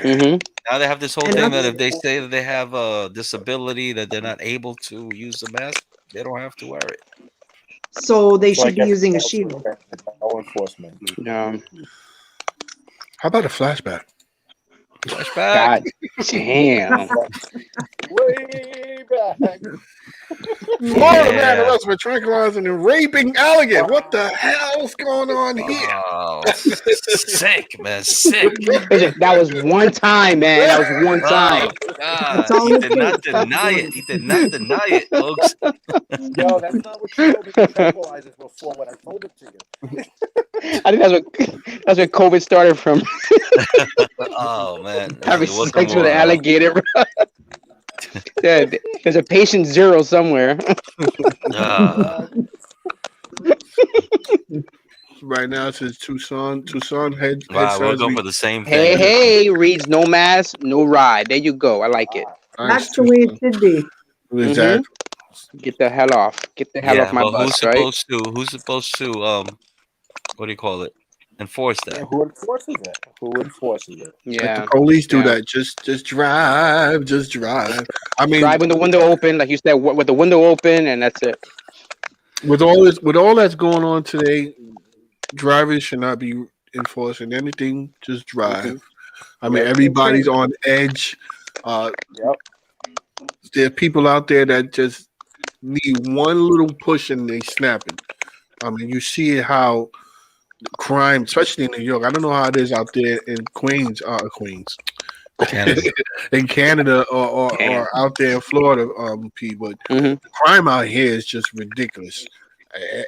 Now they have this whole thing that if they say that they have a disability that they're not able to use the mask, they don't have to wear it. So they should be using a shield. No enforcement. How about a flashback? Flashback. God damn. Way back. Florida man arrested for tranquilizing and raping alligator. What the hell's going on here? Oh, sick, man, sick. That was one time, man. That was one time. God, he did not deny it. He did not deny it, folks. Yo, that's not what you told me tranquilizers before when I told it to you. I think that's where COVID started from. Oh man, Having sex with an alligator, bro. Yeah, there's a patient zero somewhere. Right now it says Tucson head. Wow, we'll go for the same thing. Hey, reads no mask, no ride. There you go. I like it. That's the way it should be. Exactly. Get the hell off. Get the hell off my bus, right? Who's supposed to what do you call it? Enforce that. Yeah, who enforces it? Yeah. Let the police do that. Just drive. I mean, drive with the window open, like you said, with the window open, and that's it. With all that's going on today, drivers should not be enforcing anything. Just drive. I mean, everybody's on edge. There are people out there that just need one little push and they snapping. I mean, you see how crime, especially in New York. I don't know how it is out there in Queens, Canada. in Canada or out there in Florida, but the crime out here is just ridiculous.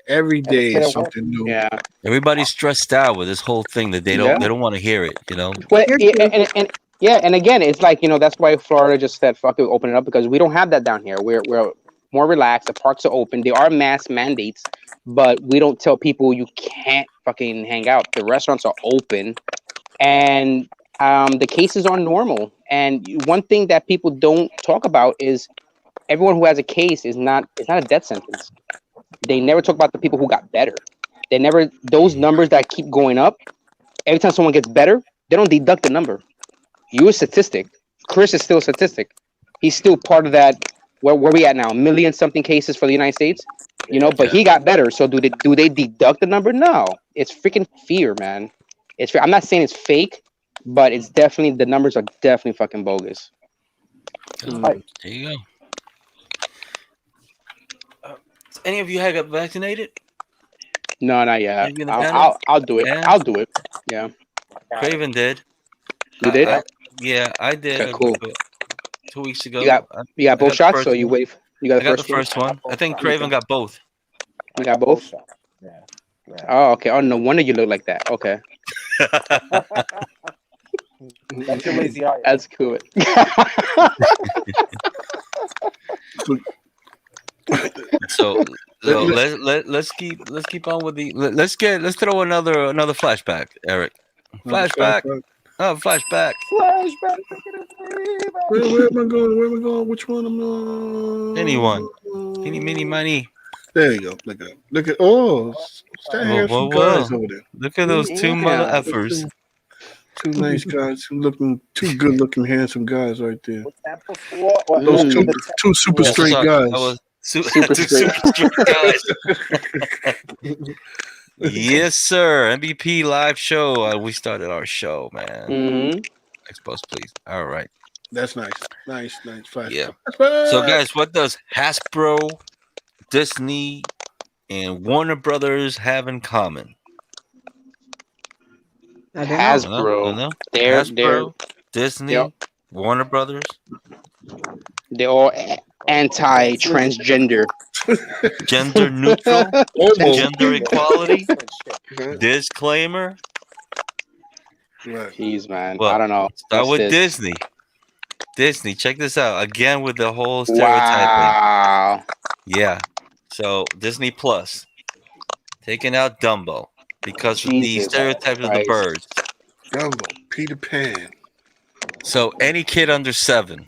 Every day is something new. Yeah, everybody's stressed out with this whole thing that they don't want to hear it. You know. Well, and again, it's like that's why Florida just said fuck it, open it up because we don't have that down here. We're more relaxed. The parks are open. There are mask mandates, but we don't tell people you can't fucking hang out. The restaurants are open, and the cases are normal. And one thing that people don't talk about is everyone who has a case is not. It's not a death sentence. They never talk about the people who got better. They never those numbers that keep going up. Every time someone gets better, they don't deduct the number. You a statistic. Chris is still a statistic. He's still part of that. Where we at now? 1,000,000 something cases for the United States. You know, but he got better. So do they deduct the number? No. It's freaking fear, man. It's. I'm not saying it's fake, but it's definitely the numbers are definitely fucking bogus. There you go. Any of you had got vaccinated? No, not yet. Maybe in the panel? I'll do it. Yeah. I'll do it. Yeah. Craven did. You did? I did. Okay, cool. 2 weeks ago. You got I both got shots, the or you first one. wait? You got I the got first the first one. I think Craven got both. You got both? Yeah. Oh, okay. Oh, no wonder you look like that. Okay. That's your lazy eye. That's cool. So let's keep on with the let's throw another flashback, Eric. Flashback. Oh, flashback. Flashback. Where am I going? Where am I going? Which one? I'm on. Anyone. Any, mini, money. There you go. Look at oh, that handsome guys over there. Look at those two mother effers. Two nice guys, two good looking, handsome guys right there. What's that before? Those two super straight guys. Super straight guys. Yes, sir. NBP live show. We started our show, man. Mm-hmm. Next post, please. All right. That's nice. Nice. Flash. Yeah. So, guys, what does Hasbro, Disney, and Warner Brothers have in common? Hasbro. Hasbro, Disney, Warner Brothers. They're all anti-transgender. Gender neutral. Gender equality. Disclaimer. Jeez, man. Well, I don't know. Start with Disney. Disney, check this out. Again with the whole stereotyping. Wow. Yeah. So Disney Plus. Taking out Dumbo because of the stereotypes of the birds. Dumbo, Peter Pan. So any kid under 7.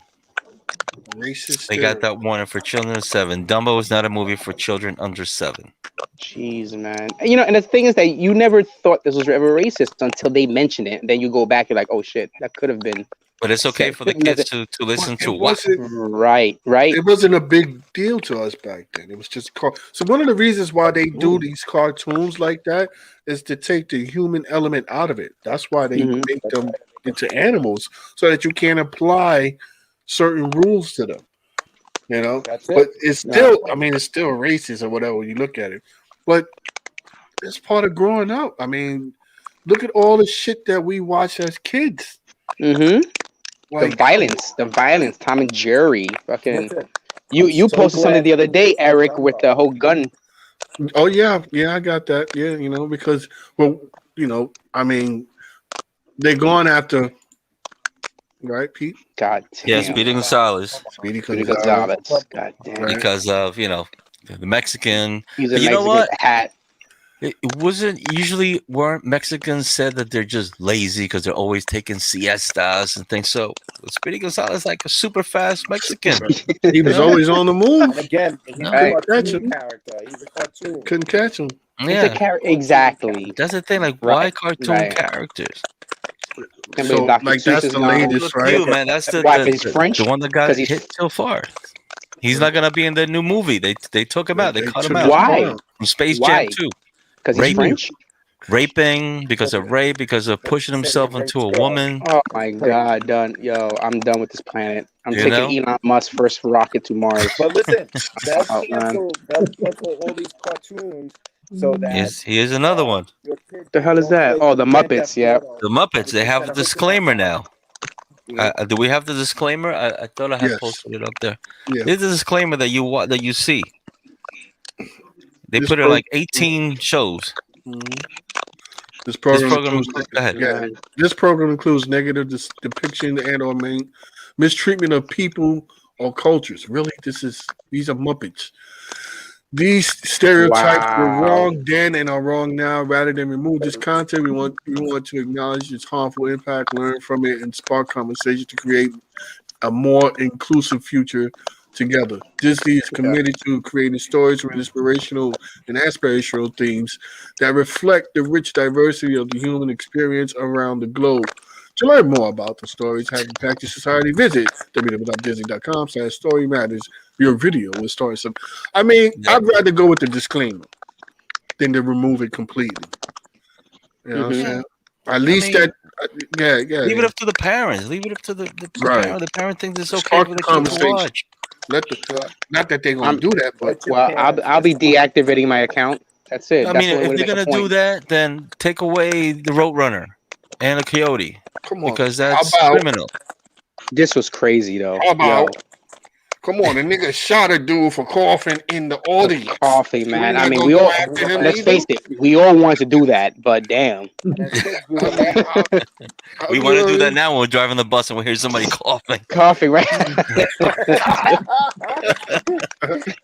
Racist. They got that warning for children under 7. Dumbo is not a movie for children under 7. Jeez, man. You know, and the thing is that you never thought this was ever racist until they mentioned it. And then you go back, you're like, oh shit, that could have been. But it's okay for the kids to listen to what? Right. It wasn't a big deal to us back then. It was just so one of the reasons why they do these cartoons like that is to take the human element out of it. That's why they make them into animals so that you can apply certain rules to them. You know, but it's still, I mean, it's still racist or whatever when you look at it. But it's part of growing up. I mean, look at all the shit that we watched as kids. Mm-hmm. Like, the violence. Tom and Jerry, fucking. You posted something the other day, Eric, with the whole gun. Oh yeah, I got that. Yeah, you know, because I mean, they're going after, right, Pete? God damn. Yeah, Speedy Gonzalez. Speedy Gonzalez. God damn. Because of the Mexican. He's a you Mexican know what? hat. It wasn't usually weren't Mexicans said that they're just lazy because they're always taking siestas and things. So Speedy Gonzalez is like a super fast Mexican. He was always on the move. And again, he's Right. a cartoon character. He's a cartoon. Couldn't catch him. Yeah, exactly. that's the thing. Like, why cartoon characters? So, like, that's the latest, right? You, man, that's the one that got hit so far. He's not gonna be in the new movie. They took him out. They cut him out. Why? From Space Jam 2. Because he's French? Raping, because of rape, because of pushing himself into a woman. Oh my God, done. Yo, I'm done with this planet. I'm taking Elon Musk's first rocket to Mars. But listen, that's cancel all these cartoons so that he is another one. The hell is that? Oh, the Muppets, yeah. The Muppets, they have a disclaimer now. Do we have the disclaimer? I thought I had posted it up there. Yeah. There's a disclaimer that you see. They put it like 18 shows. This program includes negative depiction and/or mistreatment of people or cultures. Really, these are Muppets. These stereotypes were wrong then and are wrong now. Rather than remove this content, we want to acknowledge its harmful impact, learn from it, and spark conversation to create a more inclusive future together. Disney is committed to creating stories with inspirational and aspirational themes that reflect the rich diversity of the human experience around the globe. To learn more about the stories having impacted society, visit www.disney.com/story matters. Your video will start some. I mean, Yeah. I'd rather go with the disclaimer than to remove it completely. You know what I'm Mhm. saying? At least mean, that, yeah. Leave it up to the parents. Leave it up to the Right. parent. The parent thinks it's okay Spark for the the kid to conversation. watch. Let the not that they're gonna I'm do that, but Let your well. parents I'll be decide. deactivating my account. That's it. I That's mean, the only if way to they're make a gonna do point. that, then take away the Roadrunner and the Coyote come on. because How that's about criminal. This was crazy though. how Yo, about come on, a nigga shot a dude for coughing in the for audience. coughing, We man. I not mean, gonna we go all. after him Let's either. face it. We all wanted to do that, but damn. As kids, we I were mean, laughing. We want to do that now when we're driving the bus and we hear somebody coughing. Coughing, right?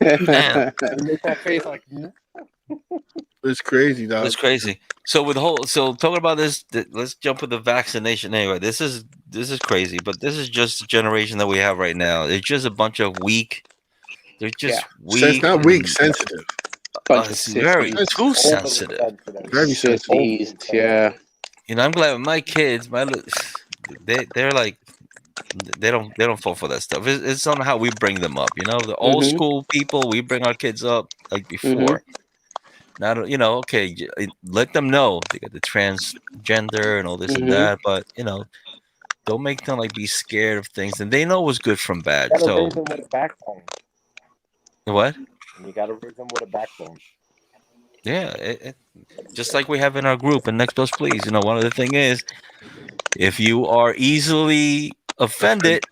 Man, You make that face like, It's crazy, dog. that's crazy. So talking about this, let's jump with the vaccination. Anyway, this is crazy, but this is just the generation that we have right now. It's just a bunch of weak. They're just So it's weak. not weak, and, sensitive. Bunch of it's very sissies. too overly sensitive. sensitive. Very sensitive. Sissies, yeah. You know, I'm glad my kids, they're like they don't fall for that stuff. It's on how we bring them up. You know, the old Mhm. school people, we bring our kids up like before. Not okay, let them know they got the transgender and all this and Mhm. that, but don't make them like be scared of things, and they know what's good from bad. You gotta So raise them with a backbone. what? You gotta raise them with a backbone. Yeah, just like we have in our group and Next Bus Please. One of the thing is, if you are easily offended,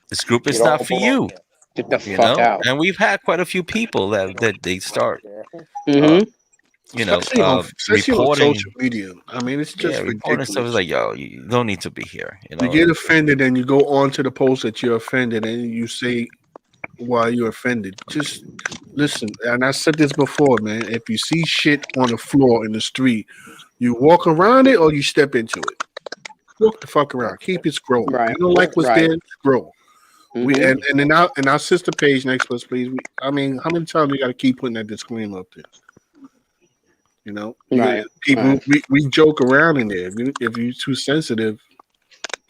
this group You is not don't for belong you. here. Get the fuck out. And we've had quite a few people that they start, Mhm. Especially on reporting. social media. I mean, it's just Reporting stuff is ridiculous. like, yo, you don't need to be here. You get offended and you go on to the post that you're offended and you say why you're offended. Just listen, and I said this before, man. If you see shit on the floor in the street, you walk around it or you step into it. Walk the fuck around. Keep it scrolling. Right. You don't like what's Right. there, scroll. We Mhm. and in our sister page, Next Plus Please. I mean, how many times we got to keep putting that disclaimer up there? Right. People Right. we joke around in there. If you're too sensitive,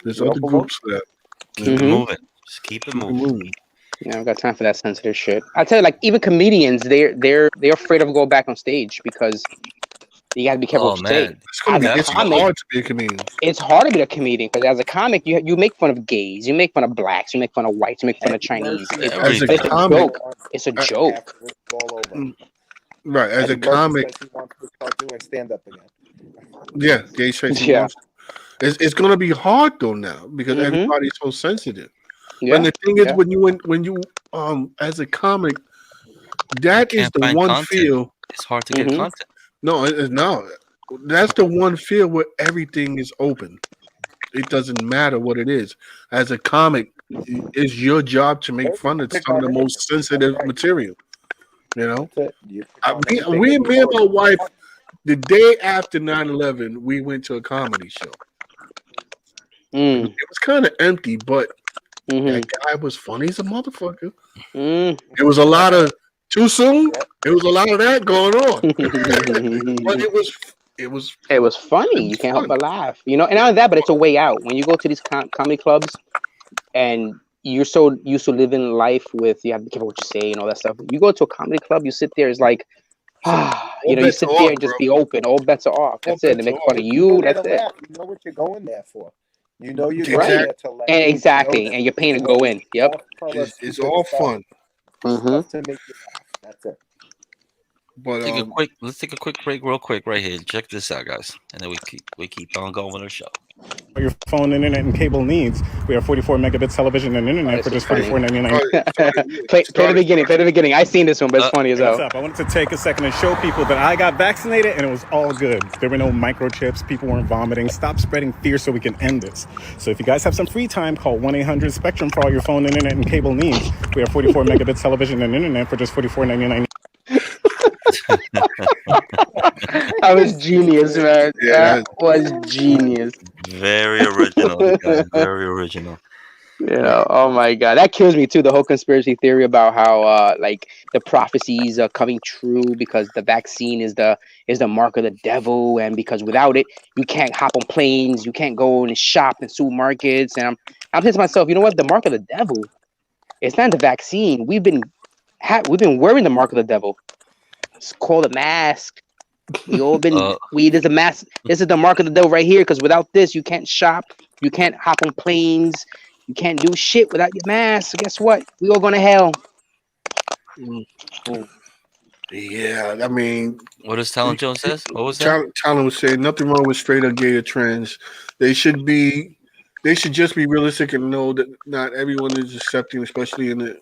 there's You don't other belong. groups for that. Keep it Mhm. moving. Just keep it moving. Yeah, I've got time for that sensitive shit. I tell you, like even comedians, they're afraid of going back on stage because you got to be careful Oh what you say. man, It's gonna As be a it's comic, hard to be a comedian. it's hard to be a comedian because as a comic, you make fun of gays, you make fun of blacks, you make fun of whites, you make fun of Chinese. As a But it's a comic, joke. It's a joke. All over. right? As a And Murphy comic, says he wants to start doing stand up again. yeah, Gay says he Yeah. wants. It's gonna be hard though now because Mhm. everybody's so sensitive. Yeah. And the thing is, Yeah. when you as a comic, that is can't the find one content. feel. It's hard to get Mhm. content. No, that's the one field where everything is open. It doesn't matter what it is. As a comic, it's your job to make fun of Pick some of on the anything. most sensitive That's right. material. You know, That's it. You pick on anything me and and you my wife, the day after 9/11, we went to a comedy show. Mm. It was kind of empty, but Mhm. that guy was funny as a motherfucker. Mm. It was a lot of too soon. It was a lot of that going on, but it was It was funny. it was You can't help fun. but laugh. And not only that, but it's a way out. When you go to these comedy clubs and you're so used to living life with you have to be careful what you say and all that stuff. You go to a comedy club, you sit there, it's like, you bets sit are there off, and just bro. be open. All bets are off. All That's it. They bets make are fun off. of you. there That's to it. laugh. You know what you're going there for. You know you're Right. going there to laugh. Exactly. You know And you're paying to go in. Yep. It's all fun. Mhm. To make you laugh. That's it. But Let's take a quick break, real quick, right here. Check this out, guys, and then we keep on going with our show. For your phone, internet, and cable needs, we have 44 megabits television and internet this for is just funny. $44.99. Play the beginning. Play the beginning. I seen this one, but it's funny as What's hell. up? I wanted to take a second and show people that I got vaccinated and it was all good. There were no microchips. People weren't vomiting. Stop spreading fear so we can end this. So if you guys have some free time, call 1-800-SPECTRUM for all your phone, internet, and cable needs. We have 44 megabits television and internet for just $44.99. That was genius, man. Yeah, That was genius. Very original, guys. Very original. Oh my god, that kills me too. The whole conspiracy theory about how like the prophecies are coming true because the vaccine is the mark of the devil, and because without it, you can't hop on planes, you can't go and shop in supermarkets. And I'm thinking to myself, you know what? The mark of the devil, it's not the vaccine. We've been wearing the mark of the devil. It's called a mask. We all been there's a mask. This is the mark of the devil right here. Because without this, you can't shop, you can't hop on planes, you can't do shit without your mask. So guess what? We all going to hell. Yeah, I mean, What does Talon Jones says? What was that? Talon was saying nothing wrong with straight or gay or trans. They should just be realistic and know that not everyone is accepting, especially in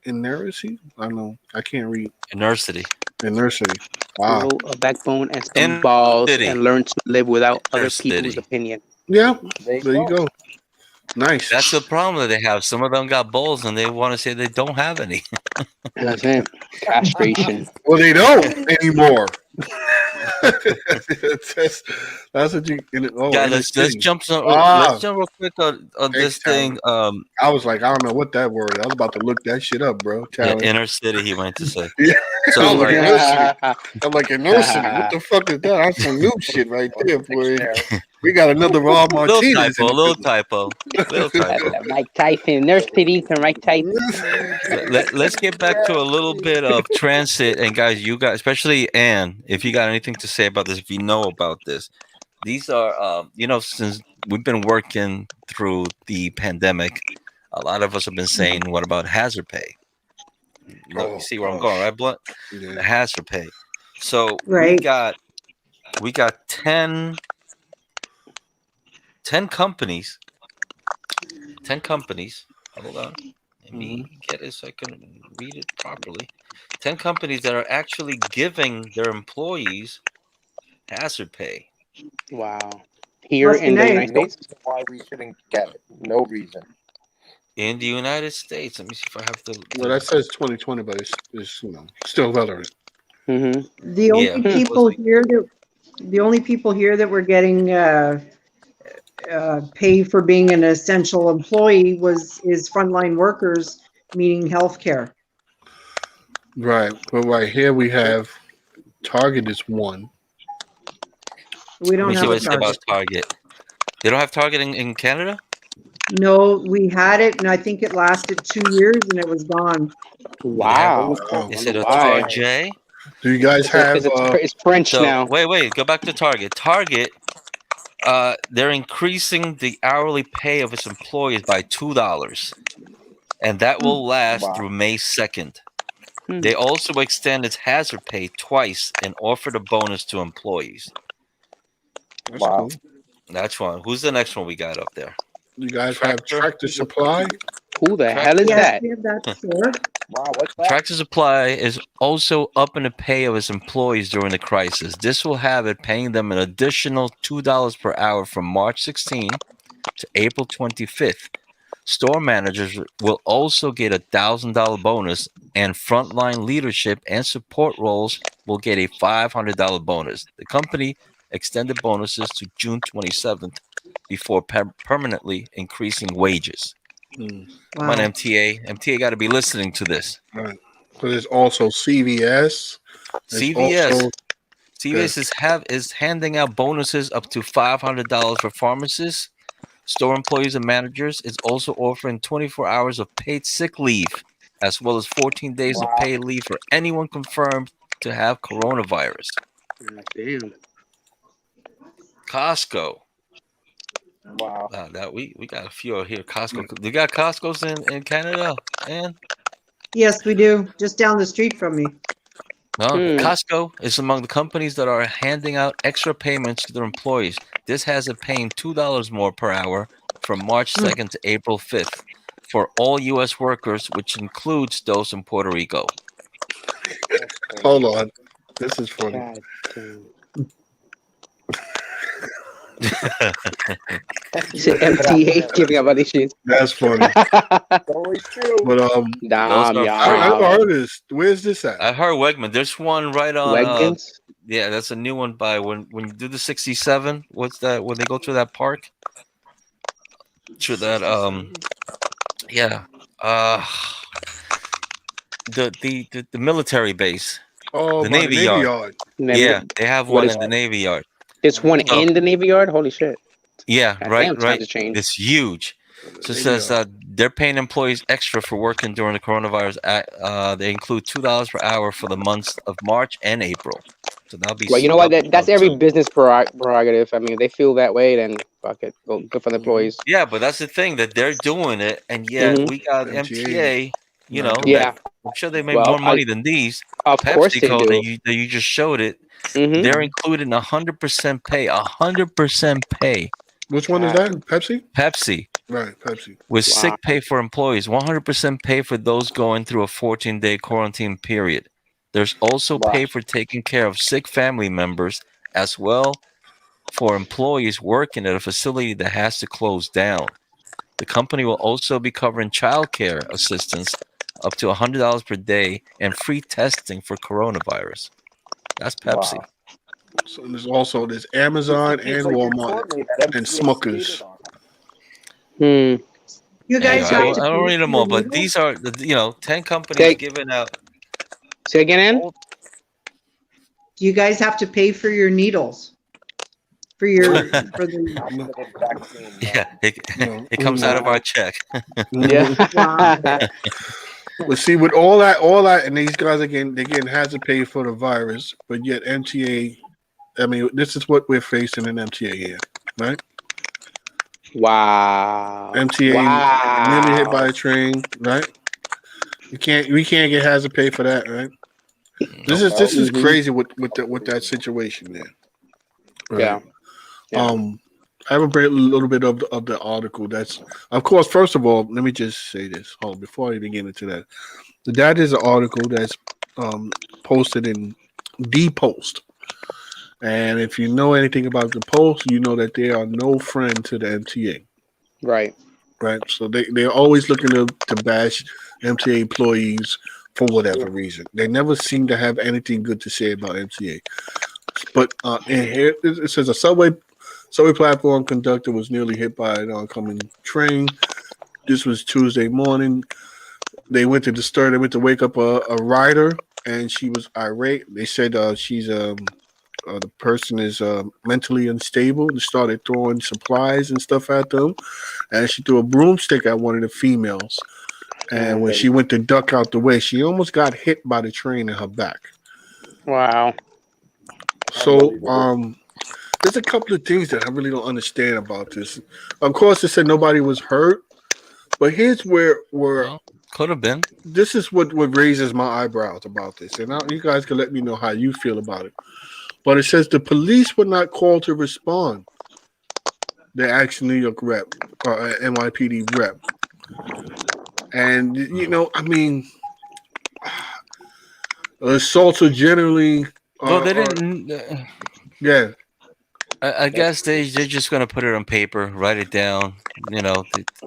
nursery. I don't know. I can't read. Inercity. Wow. Grow a backbone and some Inner balls city. and learn to live without Inner other people's city. opinion. Yeah, there you go. Nice. That's the problem that they have. Some of them got balls and they want to say they don't have any. That's it. Castration. Well, they don't anymore. that's what you. Yeah, let's jump real quick on this thing. I was like, I don't know what that word. I was about to look that shit up, bro. Yeah, inner city. He went to say. Yeah. So I was like, I'm like inner city. What the fuck is that? That's some new shit right there, boy. We got another Raw Martinez. Little typo. Mike Tyson, Nurse City to Mike Tyson. Let's get back to a little bit of transit, and guys, you guys, especially Ann, if you got anything to say about this, if you know about this, these are, since we've been working through the pandemic, a lot of us have been saying, what about hazard pay? You see where I'm going, right, Blunt? Yeah. Hazard pay. So we got 10 companies. 10 companies. Hold on. Let me get it so I can read it properly. 10 companies that are actually giving their employees hazard pay. Wow. Here in the United States? Why we shouldn't get it. No reason. In the United States. Let me see if I have to. Well, that says 2020, but it's still relevant. Mm-hmm. The only people here that were getting pay for being an essential employee is frontline workers, meaning healthcare. Right. But right here we have Target is one. We don't have about Target. They don't have Target in Canada? No, we had it, and I think it lasted 2 years, and it was gone. Wow. Is it a Target? Do you guys have? It's French now. Wait. Go back to Target. Target. They're increasing the hourly pay of its employees by $2, and that will last through May 2nd. They also extend its hazard pay twice and offered a bonus to employees. That's cool. That's one. Who's the next one we got up there? You guys have Tractor Supply? Who the hell is that? We have that store. Wow, what's that? Tractor Supply is also upping the pay of its employees during the crisis. This will have it paying them an additional $2 per hour from March 16 to April 25th. Store managers will also get a $1,000 bonus, and frontline leadership and support roles will get a $500 bonus. The company extended bonuses to June 27th before permanently increasing wages. Come on, MTA. MTA got to be listening to this. Right. So there's also CVS. CVS is handing out bonuses up to $500 for pharmacists, store employees, and managers. It's also offering 24 hours of paid sick leave, as well as 14 days of paid leave for anyone confirmed to have coronavirus. Damn. Costco. Wow. That we got a few out here. Costco. You got Costco's in Canada, Ann? Yes, we do. Just down the street from me. No, Costco is among the companies that are handing out extra payments to their employees. This has it paying $2 more per hour from March 2nd to April 5th for all U.S. workers, which includes those in Puerto Rico. Hold on. This is funny. MTA giving up all these shit. That's funny. Always true. But I heard this. Where's this at? I heard Wegman. There's one right on. Wegmans? Yeah, that's a new one by when you do the 67. What's that? When they go through that park? Through that Yeah. Uh, the military base, Oh, the by the Navy Navy Yard. Yard. Yeah, they have What one is in the Navy Yard. this one So in the Navy Yard? Holy shit! yeah, God right, damn, times right. have changed. It's huge. So it Navy says Yard. they're paying employees extra for working during the coronavirus. They include $2 per hour for the months of March and April. So Well, you know what? That's up every to. business prerogative. I mean, if they feel that way, then fuck it. Go good for the employees. Yeah, but that's the thing that they're doing it, and yet Hmm we got MTA MTA. You not know doing that Yeah. it. I'm sure they make Well, more money than these. of course they PepsiCo do. that you just showed it. Hmm They're including 100% pay. 100% pay. Which one is God. that? Pepsi? Pepsi Right, Pepsi. with Wow. sick pay for employees. 100% pay for those going through a 14-day quarantine period. There's also Wow. pay for taking care of sick family members as well for employees working at a facility that has to close down. The company will also be covering childcare assistance up to $100 per day and free testing for coronavirus. That's Pepsi. Wow. So there's It Amazon seems and like you Walmart told me that and MTA skated Smuckers. on it. Hmm. You There you go. guys have to I don't pay read for them your all, but needles? these are 10 companies Say giving out. say again, Ann? All, Do you guys have to pay for your needles? For Nope. your for the Not No, for the vaccine, yeah, no. no. it comes out of our Uh, check. yeah. wow. But see, with all that, and these guys again, they again has to pay for the virus, but yet MTA. I mean, this is what we're facing in MTA here, right? Wow. MTA nearly hit by Wow. a train, right? We can't get hazard pay for that, right? Nope. No. This is Hmm crazy with that situation there, right? Yeah. Yeah. Um, I have a little bit of the article. That's of course. First of all, let me just say this. Hold on, before I even get into that. That is an article that's posted in the Post. And if you know anything about the Post, you know that they are no friend to the MTA, Right. right? So they're always looking to bash MTA employees for whatever reason. They never seem to have anything good to say about MTA. But in here, it says a subway platform conductor was nearly hit by an oncoming train. This was Tuesday morning. They went to disturb. They went to wake up a rider, and she was irate. They said the person is mentally unstable and started throwing supplies and stuff at them. And she threw a broomstick at one of the females. And when she went to duck out the way, she almost got hit by the train in her back. Wow. So there's a couple of things that I really don't understand about this. Of course, it said nobody was hurt, but here's where Well, could have been. this is what raises my eyebrows about this, and you guys can let me know how you feel about it. But it says the police were not called to respond. The action New York rep, NYPD rep, and I mean, assaults are generally Well, they are didn't. yeah. I guess they're just gonna put it on paper, write it down.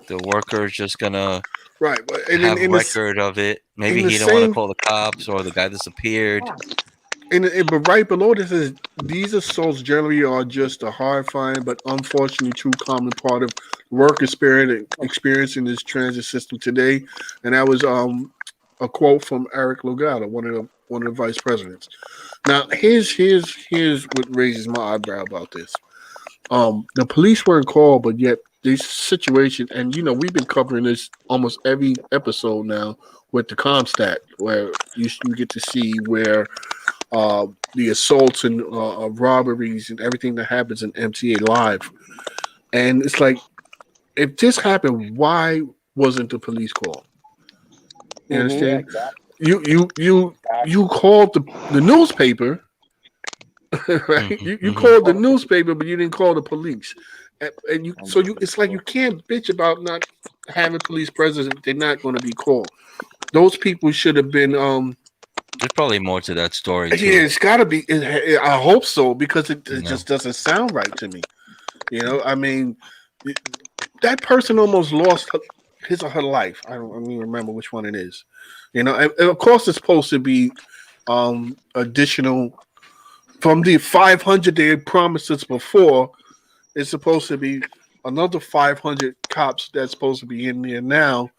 The worker's just gonna Right, but and have record of it. in Maybe the he don't want to same call the cops or the guy disappeared. but right below this is these assaults generally are just a horrifying but unfortunately too common part of work experience in this transit system today, and that was a quote from Eric Logata, one of the vice presidents. Now here's what raises my eyebrow about this. The police weren't called, but yet this situation, and we've been covering this almost every episode now with the Comstat, where you get to see where the assaults and robberies and everything that happens in MTA live, and it's like if this happened, why wasn't the police called? You Hmm Yeah, understand? exactly. You called the newspaper, right? You Hmm called the newspaper, but you didn't call the police. And it's like you can't bitch about not having police presence if they're not going to be called. Those people should have been. There's probably more to that story Yeah, too. it's got to be. I hope so because it No. just doesn't sound right to me. I mean, that person almost lost his or her life. I don't even remember which one it is. And of course it's supposed to be additional from the 500 they promised us before. It's supposed to be another 500 cops that's supposed to be in there now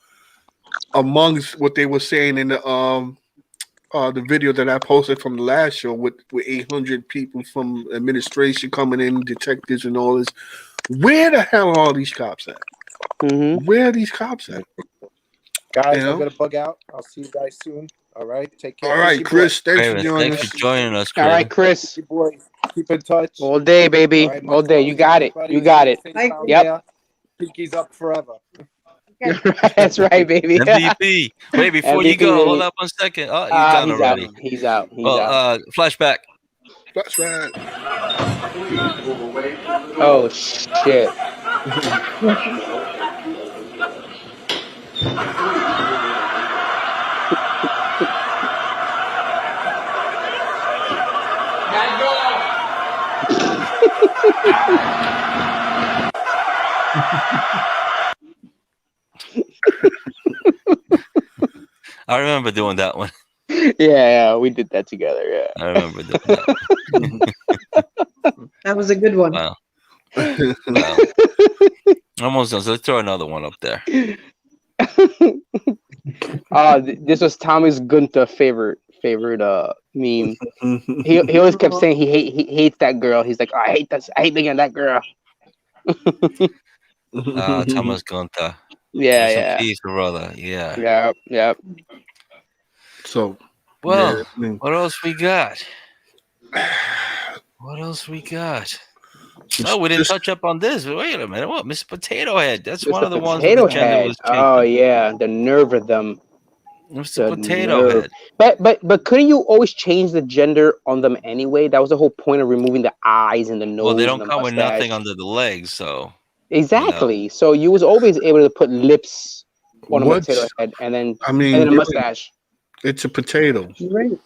amongst what they were saying in the video that I posted from the last show with 800 people from administration coming in, detectives and all this. Where the hell are all these cops at? Mm-hmm. Where are these cops at? Guys, You know? I'm gonna bug out. I'll see you guys soon. All right, take care. All right, Chris. Thanks for Kraven, joining thanks us. for joining us, All right, Kraven. Chris. You boys, keep in touch. All day, baby. All right, All much day. love You to got it. everybody. You got Stay it. safe Thank out you. Yep. there. Pinkies up forever. That's right, baby. MVP. Wait, before you MVP, go, hold baby. up 1 second. Oh, he's gone He's out. already. He's out. He's Well, out. flashback. That's right. Oh shit. I remember doing that one. Yeah, we did that together. Yeah. I remember doing that. That was a good one. Wow. Wow. Almost done. So let's throw another one up there. This was Tommy's Gunther favorite meme. He always kept saying he hates that girl. He's like, oh, I hate being that girl. Thomas Gunther. Yeah, Rest in yeah. peace, brother. Yeah. Yep, yep. So, Well, yeah, I mean, what else we got? What else we got? Oh, we didn't touch up on this. Wait a minute. What? Mr. Potato Head. That's one of the ones where Potato the gender Head. was changed. Oh yeah, the nerve of them. Mr. The Potato nerve. Head. But couldn't you always change the gender on them anyway? That was the whole point of removing the eyes and the nose. Well, they and don't the come with mustache. nothing under the legs, so Exactly. So you was always able to put lips on a What? potato head and then I mean, and then a really, mustache. it's a potato. Right.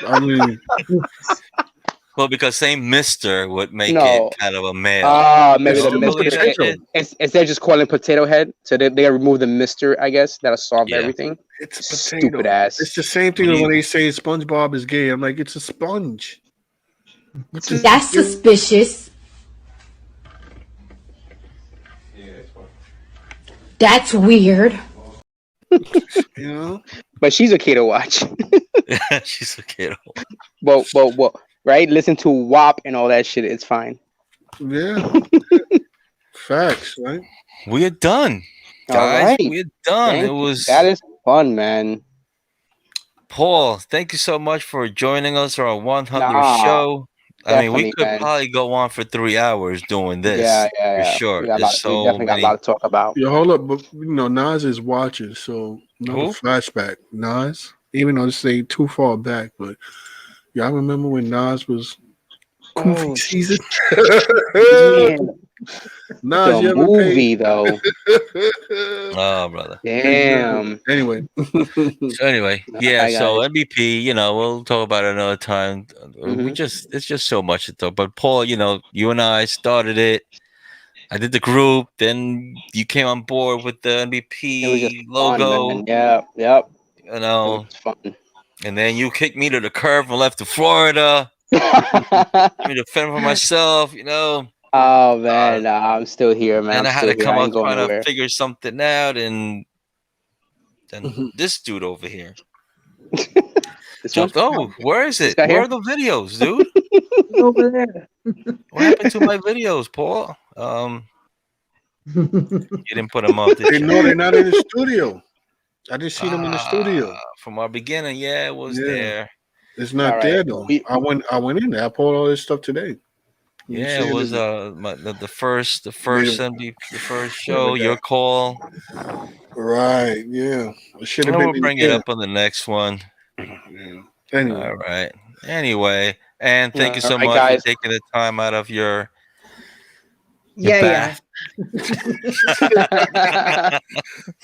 I mean, well, because saying Mister would make No. it kind of a male. Maybe It's the still Mister. potato. Instead of just calling it potato head, so they gotta remove the Mister. I guess that'll solve Yeah. everything. It's a potato. Stupid ass. It's the same thing when they say SpongeBob is gay. I'm like, it's a sponge. That's suspicious. That's weird. You know? But she's okay to watch. She's a kid. Well, right? Listen to WAP and all that shit. It's fine. Yeah. Facts, right? We are done, All guys. right. We're done. Thank It you. was That is fun, man. Paul. Thank you so much for joining us on our 100th Nah, show. I mean, we definitely, could man. probably go on for 3 hours doing this. Yeah. For sure. We There's definitely got a lot to talk about. Yeah, hold up. But, Nas is watching, so another Who? flashback. Nas, even though this ain't too far back, but y'all remember when Nas was Koofy season? Nas, The movie, though. Oh, brother. Damn. Anyway. So anyway, yeah. I got So it. NBP, we'll talk about it another time. It's just so much to talk. But Paul, you and I started it. I did the group. Then you came on board with the NBP It was just logo. fun, man. Yep. You know, It was fun. and then you kicked me to the curb and left to Florida. Me to fend for myself. Oh man, nah, I'm still here, man. And I I'm had still to here. come I up ain't going trying to nowhere. figure something out, and then this dude over here This jumped. one? Oh, where is it? guy Where here? are the videos, dude? Over there. What happened to my videos, Paul? You didn't put them up, did you? No, they're not in the studio. I didn't see them in the studio. From our beginning, yeah, it was Yeah. there. It's not All there right. though. I went in there. I pulled all this stuff today. You Yeah, see it was the first MVP, the first show. Your call. Right. Yeah. It should have And been. we'll bring it up on the next one. Yeah. Anyway. All right. Anyway, and thank you so All right, much guys. for taking the time out of your Yeah.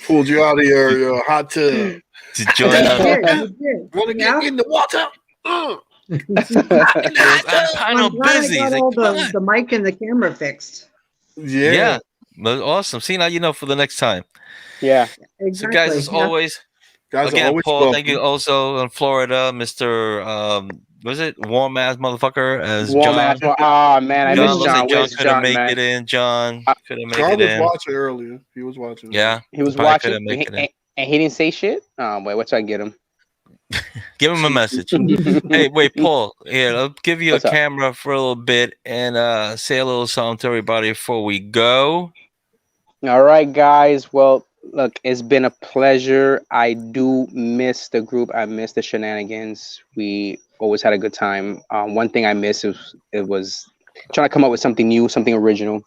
Pulled you out of your hot tub. to join us. You did. Want to Yeah. get in the water? I'm kind I'm of glad busy. I got It's like, all come on. the mic and the camera fixed. Yeah. But awesome. See, now for the next time. Yeah. Exactly. So, guys, as always, Guys are again, always Paul, welcome. thank you also in Florida, Mr. was it warm ass motherfucker as Warm John? ass. Oh man, I miss John looks like John. John Where's couldn't John, make man? it in. John couldn't make John it was in. watching earlier. He was watching. Yeah, He was probably watching, couldn't make it in. and he didn't say shit. Oh wait, what should I get him? Give him a message. Hey, wait, Paul. Here, I'll give you What's a up? camera for a little bit and say a little something to everybody before we go. All right, guys. Well, look, it's been a pleasure. I do miss the group. I miss the shenanigans. We always had a good time. One thing I miss is it was trying to come up with something new, something original.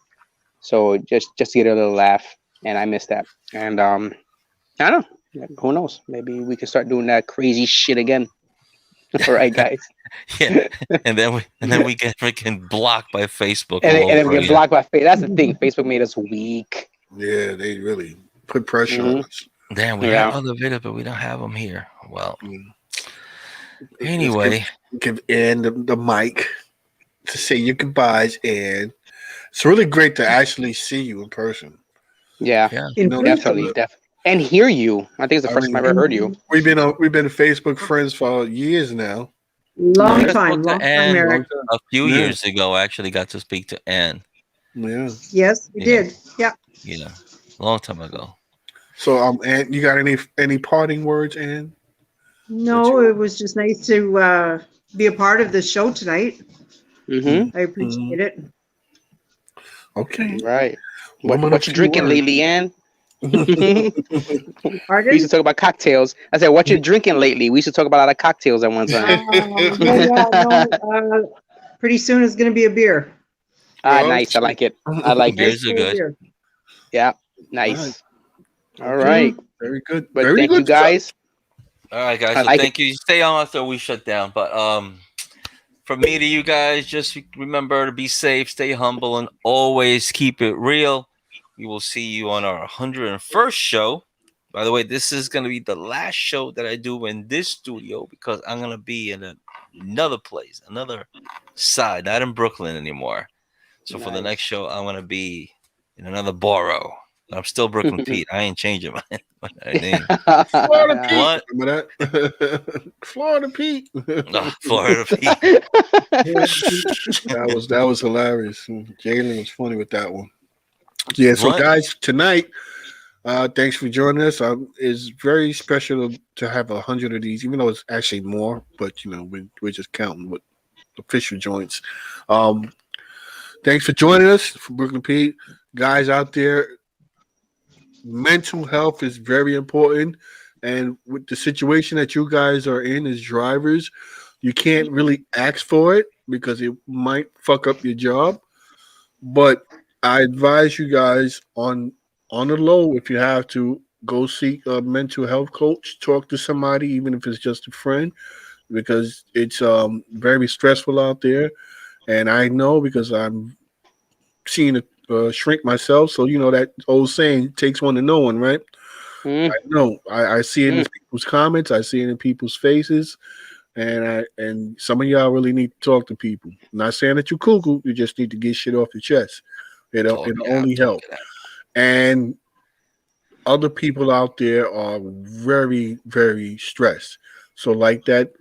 So just to get a little laugh, and I miss that. And I don't know. Who knows? Maybe we can start doing that crazy shit again. All right, guys. Yeah, and then we get freaking blocked by Facebook And, all and over we get again. blocked by Facebook. That's the thing. Facebook made us weak. Yeah, they really put pressure on us. Damn, we Yeah. have other videos, but we don't have them here. Well, Let's anyway, give Ann the mic to say your goodbyes, and it's really great to actually see you in person. Yeah. yeah, In Definitely. And hear you. I think it's the I first time mean, I ever heard you. We've been Facebook friends for years now. Long I time, spoke long to time, Ann Eric. a few Yeah. years ago. I actually got to speak to Ann. Yeah. Yes, we Yeah. did. Yeah. Yeah, long time ago. So, Ann, you got any parting words, Ann? No, it was just nice to be a part of the show tonight. Mm-hmm. I appreciate it. Okay. Right. Woman What of you few drinking words. lately, Ann? We Pardon? used to talk about cocktails. I said, what you drinking lately? We used to talk about a lot of cocktails at one time. No, pretty soon it's going to be a beer. Nice. I like it. I like it. Beers are good. Beer. Yeah. Nice. All Okay. right. Very good. But Very thank good you guys. All right, guys. I So like thank you. Stay on after we shut down. But from me to you guys, just remember to be safe, stay humble, and always keep it real. We will see you on our 101st show. By the way, this is going to be the last show that I do in this studio because I'm going to be in another place, another side, not in Brooklyn anymore. So for the next show, I'm going to be in another borough. I'm still Brooklyn Pete. I ain't changing my name. Florida Pete. What? Remember that? Florida Pete. Florida Pete. That was hilarious. Jalen was funny with that one. Yeah, so What? guys, tonight, thanks for joining us. It's very special to have 100 of these, even though it's actually more, but you know, we're just counting with official joints. Thanks for joining us for Brooklyn Pete. Guys out there, mental health is very important. And with the situation that you guys are in as drivers, you can't really ask for it because it might fuck up your job. But I advise you guys on the low, if you have to, go seek a mental health coach, talk to somebody, even if it's just a friend, because it's very stressful out there. And I know because I'm seeing it shrink myself. So, you know, that old saying, it takes one to know one, right? I know. I see it in people's comments. I see it in people's faces. And some of y'all really need to talk to people. I'm not saying that you're cuckoo. You just need to get shit off your chest. It'll only help. And other people out there are very, very stressed. So like that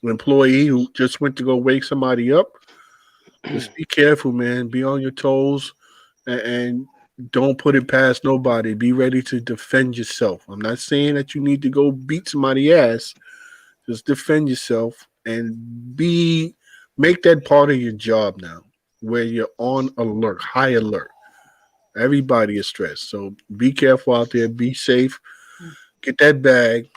employee who just went to go wake somebody up, just be careful, man. Be on your toes and don't put it past nobody. Be ready to defend yourself. I'm not saying that you need to go beat somebody's ass. Just defend yourself and make that part of your job now, where you're on alert, high alert. Everybody is stressed. So be careful out there. Be safe. Get that bag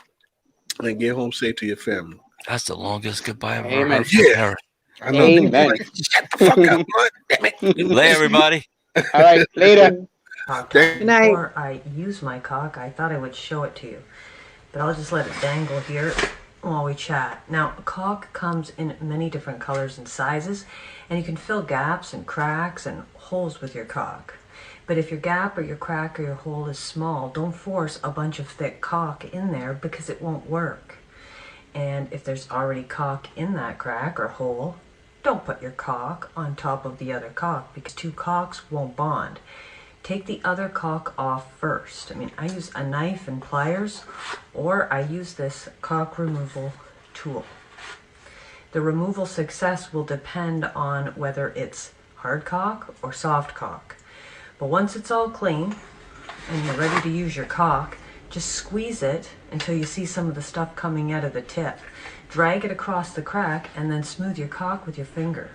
and get home safe to your family. That's the longest goodbye I've ever Amen. heard from Eric. I know. Amen. Like, shut the fuck up, bud. Damn it. Lay everybody. All right. Later. Good night. Before I use my cock, I thought I would show it to you. But I'll just let it dangle here while we chat. Now, a cock comes in many different colors and sizes, and you can fill gaps and cracks and holes with your cock. But if your gap or your crack or your hole is small, don't force a bunch of thick cock in there because it won't work. And if there's already cock in that crack or hole, don't put your cock on top of the other cock because two cocks won't bond. Take the other cock off first. I mean, I use a knife and pliers, or I use this cock removal tool. The removal success will depend on whether it's hard cock or soft cock. But once it's all clean and you're ready to use your cock, just squeeze it until you see some of the stuff coming out of the tip. Drag it across the crack and then smooth your cock with your finger.